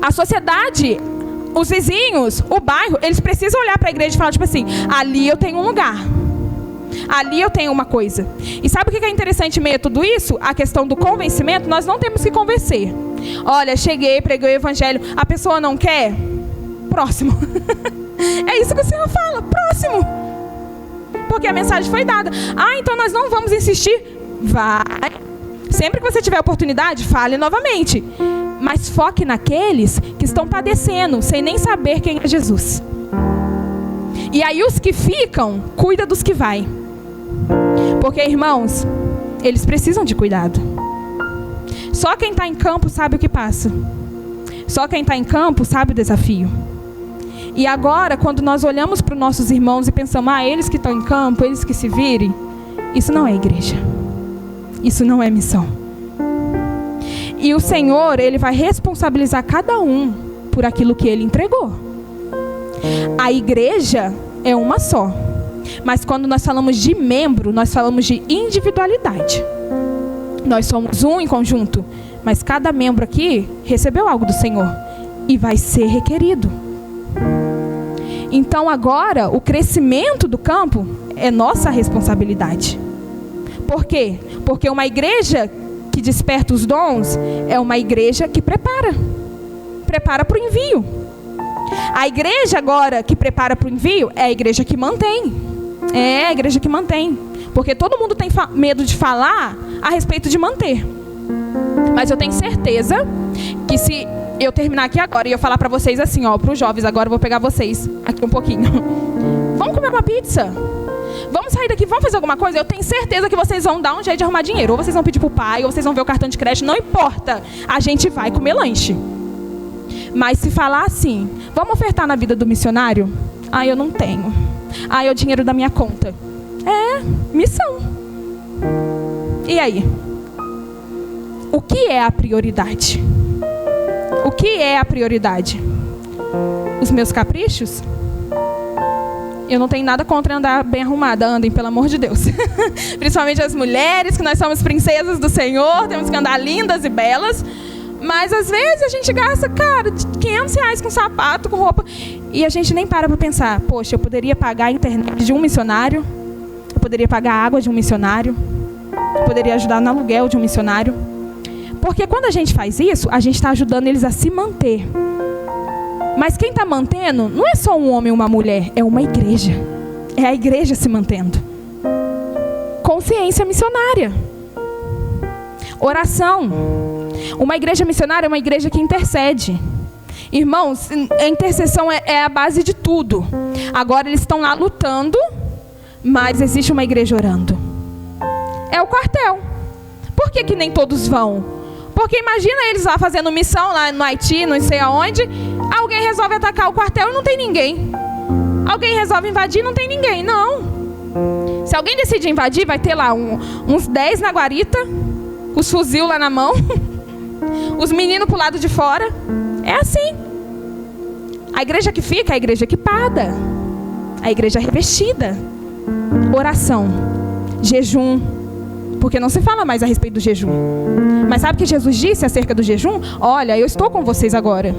A sociedade, os vizinhos, o bairro, eles precisam olhar para a igreja e falar tipo assim, ali eu tenho um lugar. Ali eu tenho uma coisa. E sabe o que é interessante em meio a tudo isso? A questão do convencimento, nós não temos que convencer. Olha, cheguei, preguei o evangelho, a pessoa não quer? Próximo. É isso que o Senhor fala, próximo. Porque a mensagem foi dada. Ah, então nós não vamos insistir? Vai. Sempre que você tiver oportunidade, fale novamente. Mas foque naqueles que estão padecendo, sem nem saber quem é Jesus. E aí os que ficam, cuida dos que vai. Porque, irmãos, eles precisam de cuidado. Só quem está em campo sabe o que passa. Só quem está em campo sabe o desafio. E agora, quando nós olhamos para os nossos irmãos e pensamos, eles que estão em campo, eles que se virem, isso não é igreja. Isso não é missão. E o Senhor, Ele vai responsabilizar cada um por aquilo que Ele entregou. A igreja é uma só. Mas quando nós falamos de membro, nós falamos de individualidade. Nós somos um em conjunto. Mas cada membro aqui recebeu algo do Senhor. E vai ser requerido. Então agora, o crescimento do campo é nossa responsabilidade. Por quê? Porque uma igreja que desperta os dons é uma igreja que prepara para o envio. A igreja agora que prepara para o envio é a igreja que mantém. É a igreja que mantém. Porque todo mundo tem medo de falar a respeito de manter. Mas eu tenho certeza que se eu terminar aqui agora e eu falar para vocês assim, para os jovens, agora eu vou pegar vocês aqui um pouquinho. Vamos comer uma pizza? Vamos sair daqui, vamos fazer alguma coisa? Eu tenho certeza que vocês vão dar um jeito de arrumar dinheiro. Ou vocês vão pedir pro pai, ou vocês vão ver o cartão de crédito. Não importa. A gente vai comer lanche. Mas se falar assim, vamos ofertar na vida do missionário? Eu não tenho. É o dinheiro da minha conta. É missão. E aí? O que é a prioridade? O que é a prioridade? Os meus caprichos? Eu não tenho nada contra andar bem arrumada. Andem, pelo amor de Deus. Principalmente as mulheres, que nós somos princesas do Senhor. Temos que andar lindas e belas. Mas às vezes a gente gasta, cara, R$500 com sapato, com roupa. E a gente nem para pensar. Poxa, eu poderia pagar a internet de um missionário. Eu poderia pagar a água de um missionário. Eu poderia ajudar no aluguel de um missionário. Porque quando a gente faz isso, a gente está ajudando eles a se manter. Mas quem está mantendo não é só um homem ou uma mulher, é uma igreja. É a igreja se mantendo. Consciência missionária. Oração. Uma igreja missionária é uma igreja que intercede. Irmãos, a intercessão é a base de tudo. Agora eles estão lá lutando, mas existe uma igreja orando. É o quartel. Por que que nem todos vão? Porque imagina eles lá fazendo missão lá no Haiti, não sei aonde. Alguém resolve atacar o quartel e não tem ninguém. Alguém resolve invadir e não tem ninguém. Não. Se alguém decide invadir, vai ter lá uns 10 na guarita, os fuzil lá na mão, os meninos pro lado de fora. É assim. A igreja que fica é a igreja equipada. A igreja revestida. Oração. Jejum. Porque não se fala mais a respeito do jejum. Mas sabe o que Jesus disse acerca do jejum? Olha, eu estou com vocês agora,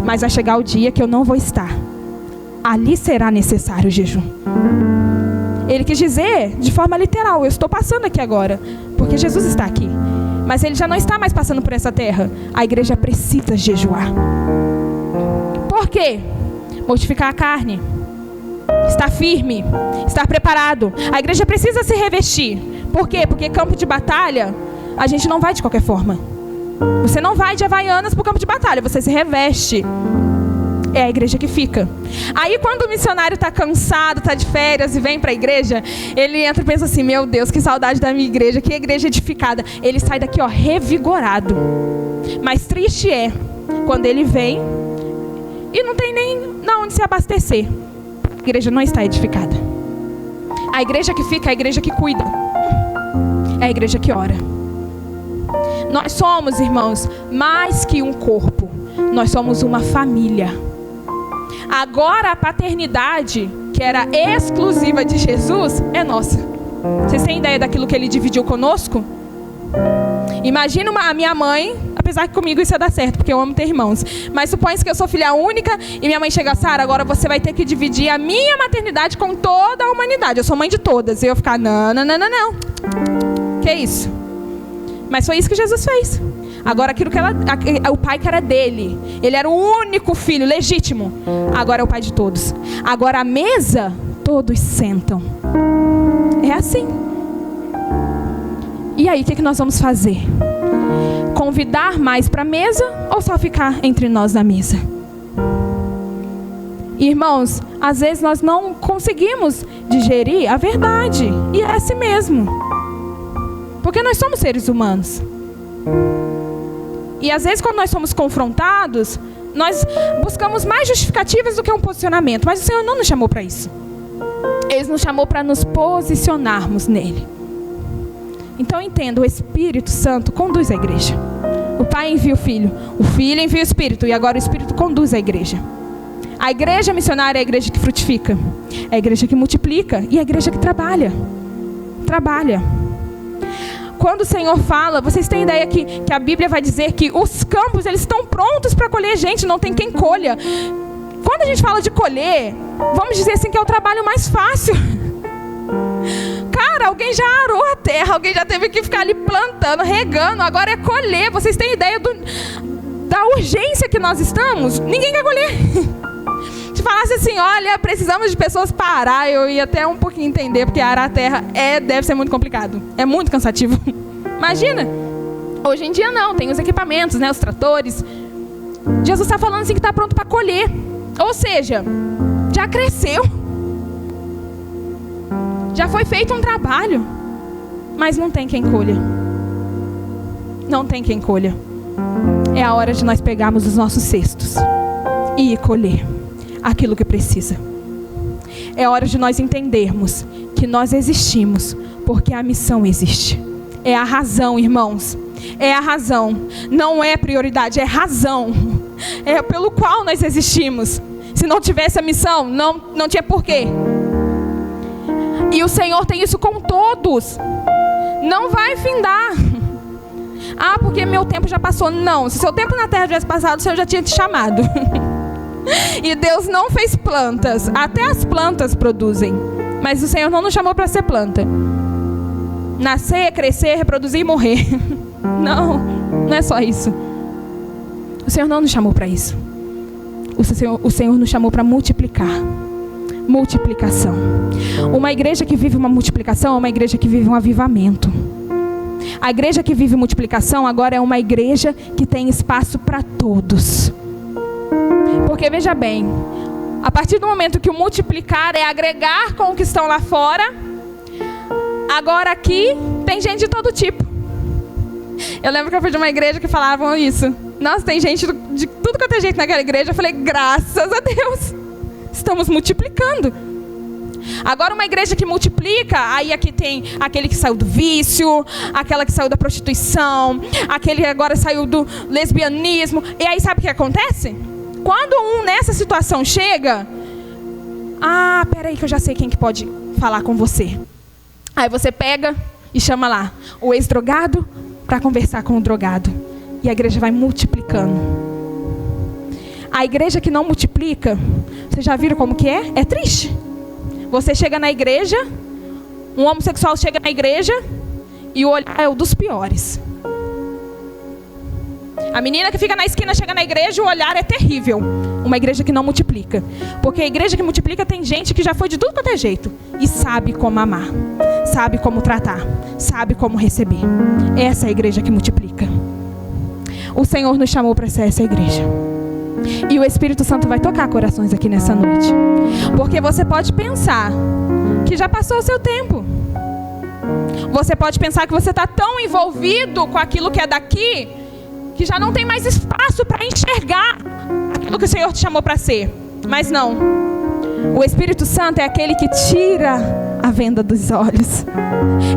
mas vai chegar o dia que eu não vou estar. Ali será necessário o jejum. Ele quis dizer de forma literal, eu estou passando aqui agora, porque Jesus está aqui. Mas ele já não está mais passando por essa terra. A igreja precisa jejuar. Por quê? Mortificar a carne. Estar firme. Estar preparado. A igreja precisa se revestir. Por quê? Porque campo de batalha, a gente não vai de qualquer forma. Você não vai de Havaianas para o campo de batalha. Você se reveste. É a igreja que fica. Aí quando o missionário está cansado, está de férias e vem para a igreja, ele entra e pensa assim, meu Deus, que saudade da minha igreja, que igreja edificada. Ele sai daqui, ó, revigorado. Mas triste é quando ele vem e não tem nem onde se abastecer. A igreja não está edificada. A igreja que fica é a igreja que cuida. É a igreja que ora. Nós somos, irmãos, mais que um corpo. Nós somos uma família. Agora a paternidade, que era exclusiva de Jesus, é nossa. Vocês têm ideia daquilo que ele dividiu conosco? Imagina a minha mãe, apesar que comigo isso ia dar certo, porque eu amo ter irmãos. Mas supõe que eu sou filha única e minha mãe chega, Sara, agora você vai ter que dividir a minha maternidade com toda a humanidade. Eu sou mãe de todas. E eu ficar, não. Que isso? Mas foi isso que Jesus fez. Agora aquilo que o pai que era dele, ele era o único filho legítimo, agora é o pai de todos. Agora a mesa, todos sentam. É assim. E aí, o que nós vamos fazer? Convidar mais para a mesa ou só ficar entre nós na mesa? Irmãos, às vezes nós não conseguimos digerir a verdade. E é assim mesmo. Porque nós somos seres humanos. E às vezes quando nós somos confrontados, nós buscamos mais justificativas do que um posicionamento. Mas o Senhor não nos chamou para isso. Ele nos chamou para nos posicionarmos nele. Então entenda, o Espírito Santo conduz a igreja. O Pai envia o Filho envia o Espírito, e agora o Espírito conduz a igreja. A igreja missionária é a igreja que frutifica, é a igreja que multiplica e é a igreja que trabalha. Quando o Senhor fala, vocês têm ideia que a Bíblia vai dizer que os campos eles estão prontos para colher gente, não tem quem colha. Quando a gente fala de colher, vamos dizer assim que é o trabalho mais fácil. Cara, alguém já arou a terra, alguém já teve que ficar ali plantando, regando, agora é colher. Vocês têm ideia da urgência que nós estamos? Ninguém quer colher. Se falasse assim, olha, precisamos de pessoas para arar, eu ia até um pouquinho entender, porque arar a terra deve ser muito complicado, é muito cansativo. Imagina, hoje em dia não, tem os equipamentos, né, os tratores. Jesus está falando assim que está pronto para colher, ou seja, já cresceu. Já foi feito um trabalho, mas não tem quem colha. Não tem quem colha. É a hora de nós pegarmos os nossos cestos e ir colher aquilo que precisa. É hora de nós entendermos que nós existimos porque a missão existe. É a razão, irmãos. É a razão. Não é prioridade, é razão. É pelo qual nós existimos. Se não tivesse a missão, não tinha porquê. E o Senhor tem isso com todos. Não vai findar. Ah, porque meu tempo já passou. Não, se seu tempo na terra tivesse passado, o Senhor já tinha te chamado. E Deus não fez plantas. Até as plantas produzem. Mas o Senhor não nos chamou para ser planta. Nascer, crescer, reproduzir e morrer. Não é só isso. O Senhor não nos chamou para isso. O Senhor nos chamou para multiplicar. Multiplicação. Uma igreja que vive uma multiplicação é uma igreja que vive um avivamento. A igreja que vive multiplicação agora é uma igreja que tem espaço para todos. Porque veja bem, a partir do momento que o multiplicar é agregar com o que estão lá fora, agora aqui tem gente de todo tipo. Eu lembro que eu fui de uma igreja que falavam isso. Nossa, tem gente de tudo quanto é jeito naquela igreja. Eu falei, graças a Deus, estamos multiplicando. Agora uma igreja que multiplica, aí aqui tem aquele que saiu do vício, aquela que saiu da prostituição, aquele que agora saiu do lesbianismo. E aí sabe o que acontece? Quando um nessa situação chega, peraí que eu já sei quem que pode falar com você. Aí você pega e chama lá o ex-drogado para conversar com o drogado. E a igreja vai multiplicando. A igreja que não multiplica, vocês já viram como que é? É triste. Você chega na igreja, um homossexual chega na igreja e o olhar é o dos piores. A menina que fica na esquina chega na igreja e o olhar é terrível. Uma igreja que não multiplica. Porque a igreja que multiplica tem gente que já foi de tudo quanto é jeito e sabe como amar, sabe como tratar, sabe como receber. Essa é a igreja que multiplica. O Senhor nos chamou para ser essa igreja. E o Espírito Santo vai tocar corações aqui nessa noite. Porque você pode pensar que já passou o seu tempo. Você pode pensar que você está tão envolvido com aquilo que é daqui, que já não tem mais espaço para enxergar aquilo que o Senhor te chamou para ser. Mas não. O Espírito Santo é aquele que tira a venda dos olhos.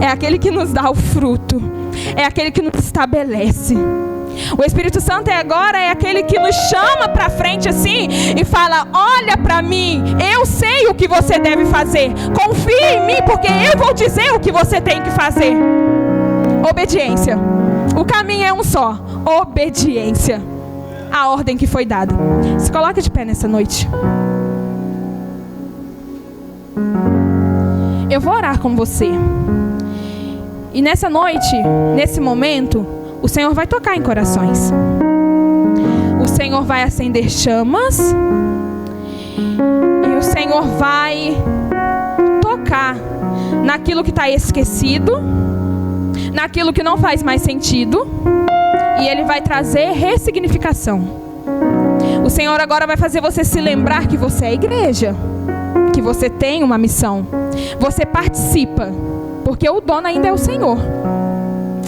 É aquele que nos dá o fruto. É aquele que nos estabelece. O Espírito Santo agora é aquele que nos chama para frente assim e fala, olha para mim, eu sei o que você deve fazer, confia em mim porque eu vou dizer o que você tem que fazer. Obediência. O caminho é um só, obediência. A ordem que foi dada. Se coloca de pé nessa noite. Eu vou orar com você. E nessa noite, nesse momento, o Senhor vai tocar em corações. O Senhor vai acender chamas. E o Senhor vai tocar naquilo que está esquecido, naquilo que não faz mais sentido. E Ele vai trazer ressignificação. O Senhor agora vai fazer você se lembrar que você é igreja, que você tem uma missão. Você participa, porque o dono ainda é o Senhor.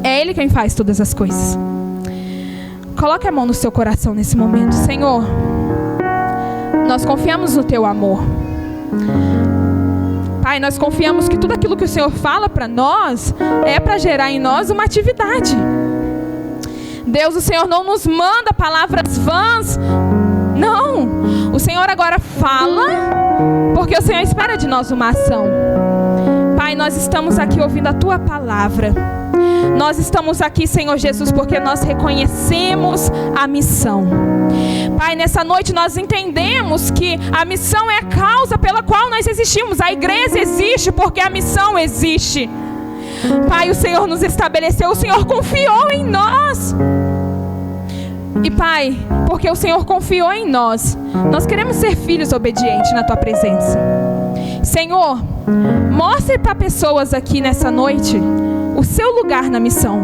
É Ele quem faz todas as coisas. Coloque a mão no seu coração nesse momento. Senhor, nós confiamos no Teu amor. Pai, nós confiamos que tudo aquilo que o Senhor fala para nós é para gerar em nós uma atividade. Deus, o Senhor não nos manda palavras vãs. Não. O Senhor agora fala porque o Senhor espera de nós uma ação. Pai, nós estamos aqui ouvindo a Tua palavra. Nós estamos aqui, Senhor Jesus, porque nós reconhecemos a missão. Pai, nessa noite nós entendemos que a missão é a causa pela qual nós existimos. A igreja existe porque a missão existe. Pai, o Senhor nos estabeleceu, o Senhor confiou em nós. E Pai, porque o Senhor confiou em nós, nós queremos ser filhos obedientes na Tua presença. Senhor, mostre para pessoas aqui nessa noite o seu lugar na missão.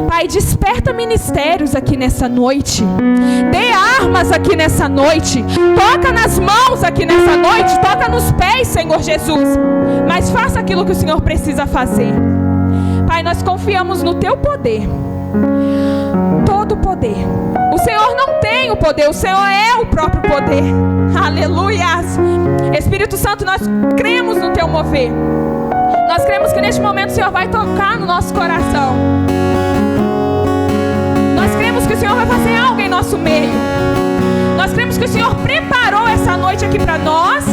Pai, desperta ministérios aqui nessa noite. Dê armas aqui nessa noite. Toca nas mãos aqui nessa noite. Toca nos pés, Senhor Jesus. Mas faça aquilo que o Senhor precisa fazer. Pai, nós confiamos no Teu poder. Todo o poder. O Senhor não tem o poder, o Senhor é o próprio poder. Aleluias. Espírito Santo, nós cremos no Teu mover. Nós cremos que neste momento o Senhor vai tocar no nosso coração. Nós cremos que o Senhor vai fazer algo em nosso meio. Nós cremos que o Senhor preparou essa noite aqui para nós,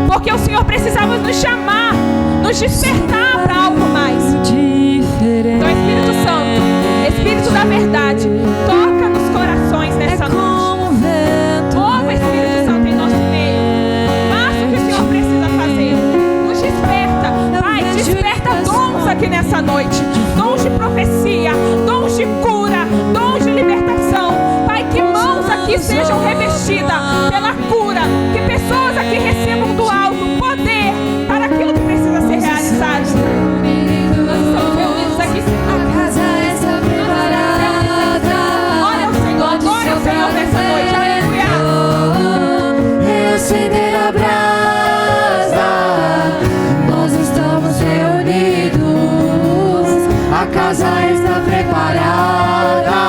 porque o Senhor precisava nos chamar, nos despertar para algo mais. Então, Espírito Santo, Espírito da verdade, toca nos corações nessa noite. Mova, Espírito Santo, em nosso meio. Faça o que o Senhor precisa fazer. Nos desperta. Pai, desperta dons aqui nessa noite. Dons de profecia, dons de cura, dons de libertação. Pai, que mãos aqui sejam revestidas pela cura. Que pessoas aqui recebam do alto poder para aquilo que precisa ser realizado. Nós estamos reunidos aqui, Senhor. A casa está preparada. Olha o Senhor, glória ao Senhor nessa noite. Aleluia. Reacender a brasa. Nós estamos reunidos. A casa está preparada.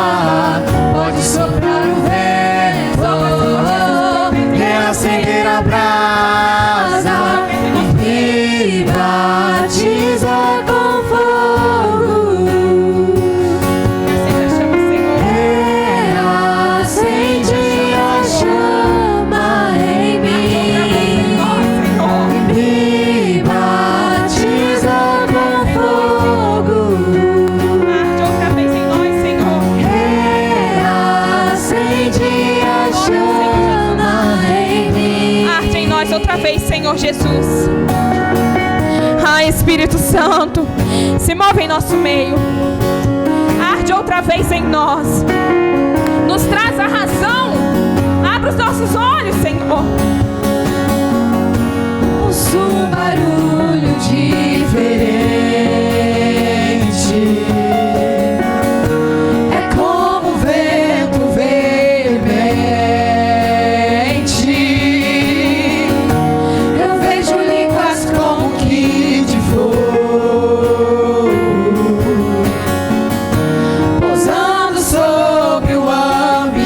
Pode soprar o vento. Reacender a brasa. Me batiza com fogo. Reacende a chama em mim. Me batiza com fogo. Arde outra vez em nós, Senhor. Reacende a chama em mim. Arde em nós outra vez, Senhor Jesus. Ai, Espírito Santo, se move em nosso meio. Arde outra vez em nós. Nos traz a razão. Abra os nossos olhos, Senhor. Ouço um barulho diferente. É como vento veemente. Eu vejo línguas como que de fogo pousando sobre o ambiente.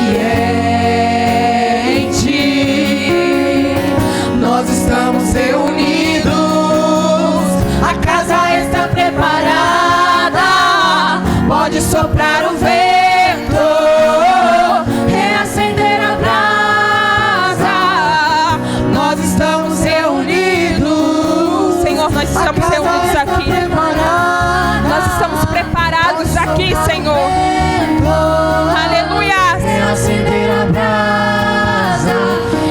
Nós estamos reunidos. A casa está preparada. Pode soprar o vento, reacender a brasa. Nós estamos reunidos. Senhor, nós estamos reunidos aqui. Nós estamos preparados aqui, Senhor. Aleluia. Reacender a brasa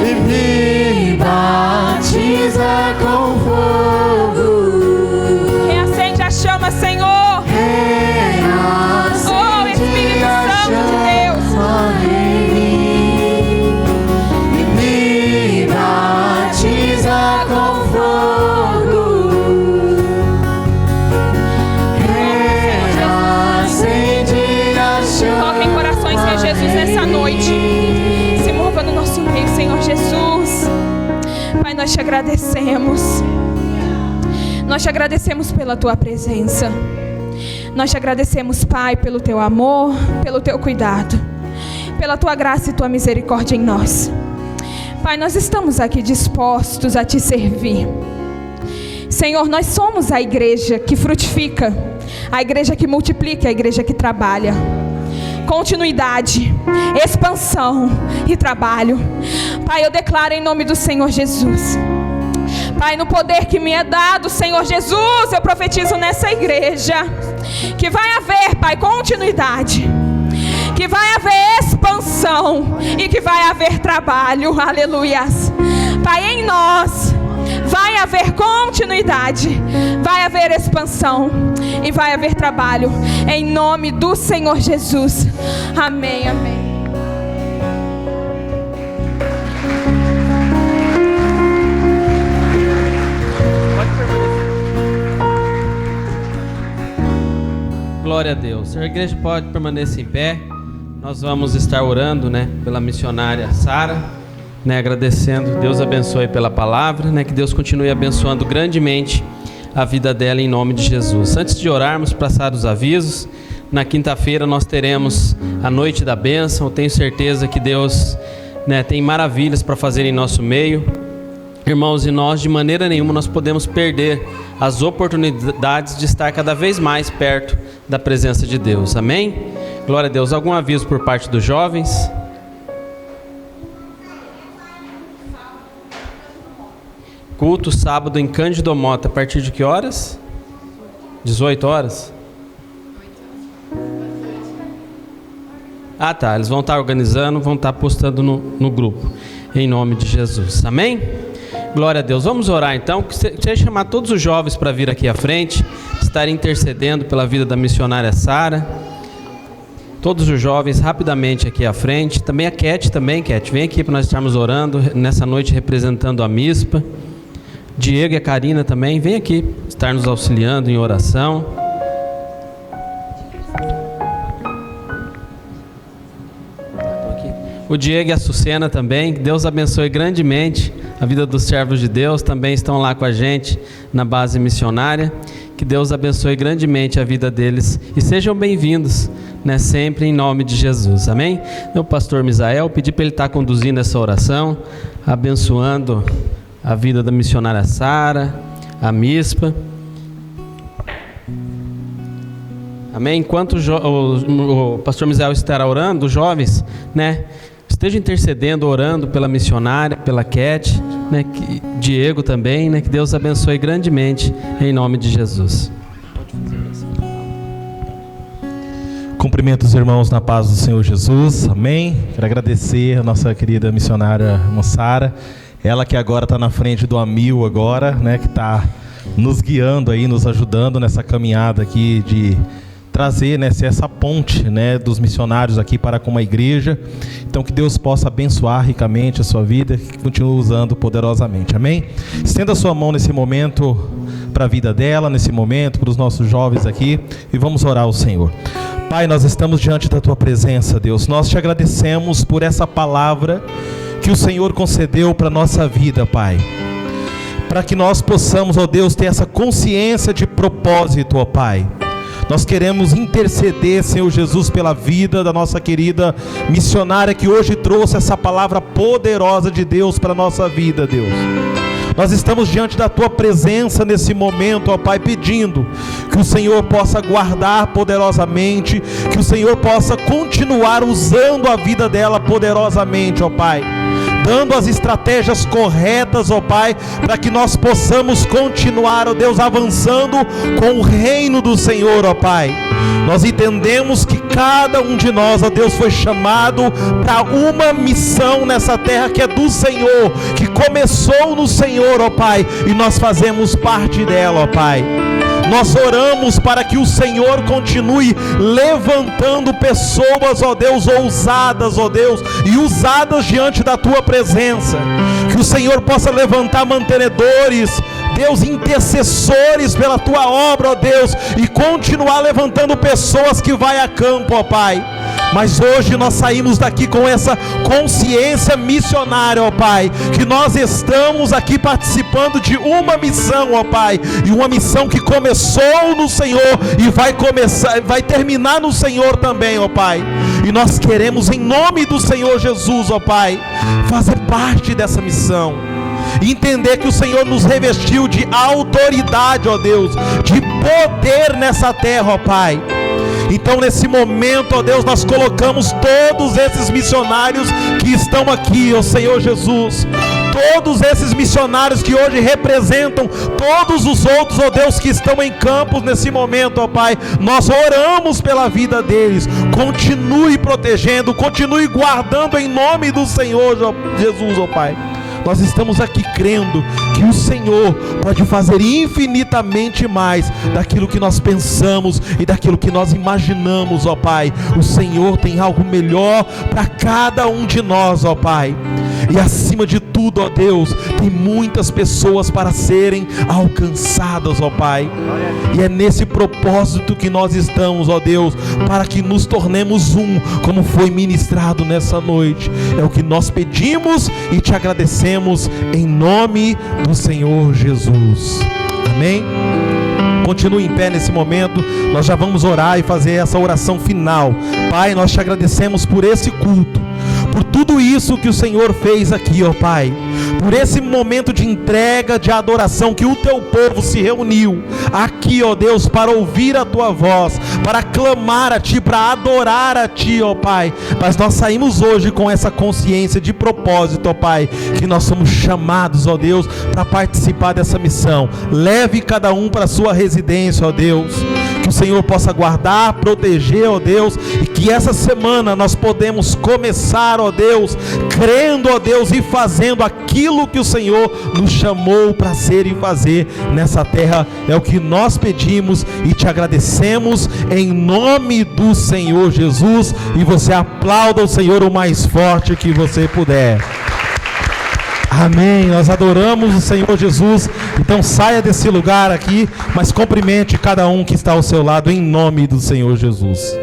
e me batiza com fogo. Reacende a chama, Senhor. Oh, Espírito Santo de Deus. E me batiza com fogo. Reacende a chama. Toca em corações, Senhor Jesus, nessa noite. Se mova no nosso meio, Senhor Jesus. Pai, nós te agradecemos. Nós te agradecemos pela tua presença. Nós te agradecemos, Pai, pelo teu amor, pelo teu cuidado, pela tua graça e tua misericórdia em nós. Pai, nós estamos aqui dispostos a te servir. Senhor, nós somos a igreja que frutifica, a igreja que multiplica, a igreja que trabalha. Continuidade, expansão e trabalho. Pai, eu declaro em nome do Senhor Jesus. Pai, no poder que me é dado, Senhor Jesus, eu profetizo nessa igreja que vai haver, Pai, continuidade, que vai haver expansão e que vai haver trabalho. Aleluias. Pai, em nós vai haver continuidade, vai haver expansão e vai haver trabalho, em nome do Senhor Jesus. Amém, amém. Glória a Deus. A igreja pode permanecer em pé. Nós vamos estar orando, pela missionária Sara, agradecendo. Deus abençoe pela palavra, que Deus continue abençoando grandemente a vida dela em nome de Jesus. Antes de orarmos, passar os avisos. Na quinta-feira nós teremos a noite da bênção. Eu tenho certeza que Deus tem maravilhas para fazer em nosso meio. Irmãos, e nós de maneira nenhuma nós podemos perder as oportunidades de estar cada vez mais perto da presença de Deus. Amém? Glória a Deus. Algum aviso por parte dos jovens? Culto sábado em Cândido Mota, a partir de que horas? 18 horas? Ah, tá. Eles vão estar organizando, vão estar postando no grupo. Em nome de Jesus. Amém? Glória a Deus. Vamos orar então. Queria chamar todos os jovens para vir aqui à frente, estar intercedendo pela vida da missionária Sara. Todos os jovens rapidamente aqui à frente. Também a Cat, vem aqui para nós estarmos orando nessa noite representando a MISPA. Diego e a Karina também, vem aqui estar nos auxiliando em oração. O Diego e a Sucena também, que Deus abençoe grandemente a vida dos servos de Deus, também estão lá com a gente na base missionária. Que Deus abençoe grandemente a vida deles e sejam bem-vindos, né, sempre em nome de Jesus, amém? Meu pastor Misael, pedi para ele estar conduzindo essa oração, abençoando a vida da missionária Sara, a MISPA. Amém? Enquanto o pastor Misael estará orando, os jovens, né, estejam intercedendo, orando pela missionária, pela Cat, né, Diego também, né, que Deus abençoe grandemente em nome de Jesus. Cumprimento os irmãos na paz do Senhor Jesus, amém? Quero agradecer a nossa querida missionária Sara, ela que agora está na frente do Amil agora, né, que está nos guiando aí, nos ajudando nessa caminhada aqui de trazer, né, ser essa ponte, né, dos missionários aqui para com a igreja. Então que Deus possa abençoar ricamente a sua vida, que continue usando poderosamente, amém? Estenda a sua mão nesse momento para a vida dela, nesse momento para os nossos jovens aqui, e vamos orar ao Senhor. Pai, nós estamos diante da tua presença, Deus. Nós te agradecemos por essa palavra que o Senhor concedeu para a nossa vida, Pai, para que nós possamos, ó Deus, ter essa consciência de propósito, ó Pai. Nós queremos interceder, Senhor Jesus, pela vida da nossa querida missionária que hoje trouxe essa palavra poderosa de Deus para a nossa vida, Deus. Nós estamos diante da tua presença nesse momento, ó Pai, pedindo que o Senhor possa guardar poderosamente, que o Senhor possa continuar usando a vida dela poderosamente, ó Pai, dando as estratégias corretas, ó Pai, para que nós possamos continuar, ó Deus, avançando com o reino do Senhor, ó Pai. Nós entendemos que cada um de nós, ó Deus, foi chamado para uma missão nessa terra que é do Senhor, que começou no Senhor, ó Pai, e nós fazemos parte dela, ó Pai. Nós oramos para que o Senhor continue levantando pessoas, ó Deus, ousadas, ó Deus, e usadas diante da tua presença. Que o Senhor possa levantar mantenedores, Deus, intercessores pela tua obra, ó Deus, e continuar levantando pessoas que vai a campo, ó Pai. Mas hoje nós saímos daqui com essa consciência missionária, ó Pai, que nós estamos aqui participando de uma missão, ó Pai, e uma missão que começou no Senhor e vai terminar no Senhor também, ó Pai. E nós queremos, em nome do Senhor Jesus, ó Pai, fazer parte dessa missão. Entender que o Senhor nos revestiu de autoridade, ó Deus, de poder nessa terra, ó Pai. Então nesse momento, ó Deus, nós colocamos todos esses missionários que estão aqui, ó Senhor Jesus, todos esses missionários que hoje representam todos os outros, ó Deus, que estão em campos nesse momento, ó Pai. Nós oramos pela vida deles. Continue protegendo, continue guardando em nome do Senhor Jesus, ó Pai. Nós estamos aqui crendo que o Senhor pode fazer infinitamente mais daquilo que nós pensamos e daquilo que nós imaginamos, ó Pai. O Senhor tem algo melhor para cada um de nós, ó Pai. E acima de tudo, ó Deus, tem muitas pessoas para serem alcançadas, ó Pai. E é nesse propósito que nós estamos, ó Deus, para que nos tornemos um, como foi ministrado nessa noite. É o que nós pedimos e te agradecemos em nome do Senhor Jesus. Amém? Continue em pé nesse momento. Nós já vamos orar e fazer essa oração final. Pai, nós te agradecemos por esse culto, por tudo isso que o Senhor fez aqui, ó Pai, por esse momento de entrega, de adoração, que o teu povo se reuniu aqui, ó Deus, para ouvir a tua voz, para clamar a ti, para adorar a ti, ó Pai. Mas nós saímos hoje com essa consciência de propósito, ó Pai, que nós somos chamados, ó Deus, para participar dessa missão. Leve cada um para a sua residência, ó Deus. Que o Senhor possa guardar, proteger, ó Deus, e que essa semana nós podemos começar, ó Deus, crendo, ó Deus, e fazendo aquilo que o Senhor nos chamou para ser e fazer nessa terra. É o que nós pedimos e te agradecemos em nome do Senhor Jesus. E você aplauda o Senhor o mais forte que você puder. Amém, nós adoramos o Senhor Jesus. Então saia desse lugar aqui, mas cumprimente cada um que está ao seu lado em nome do Senhor Jesus.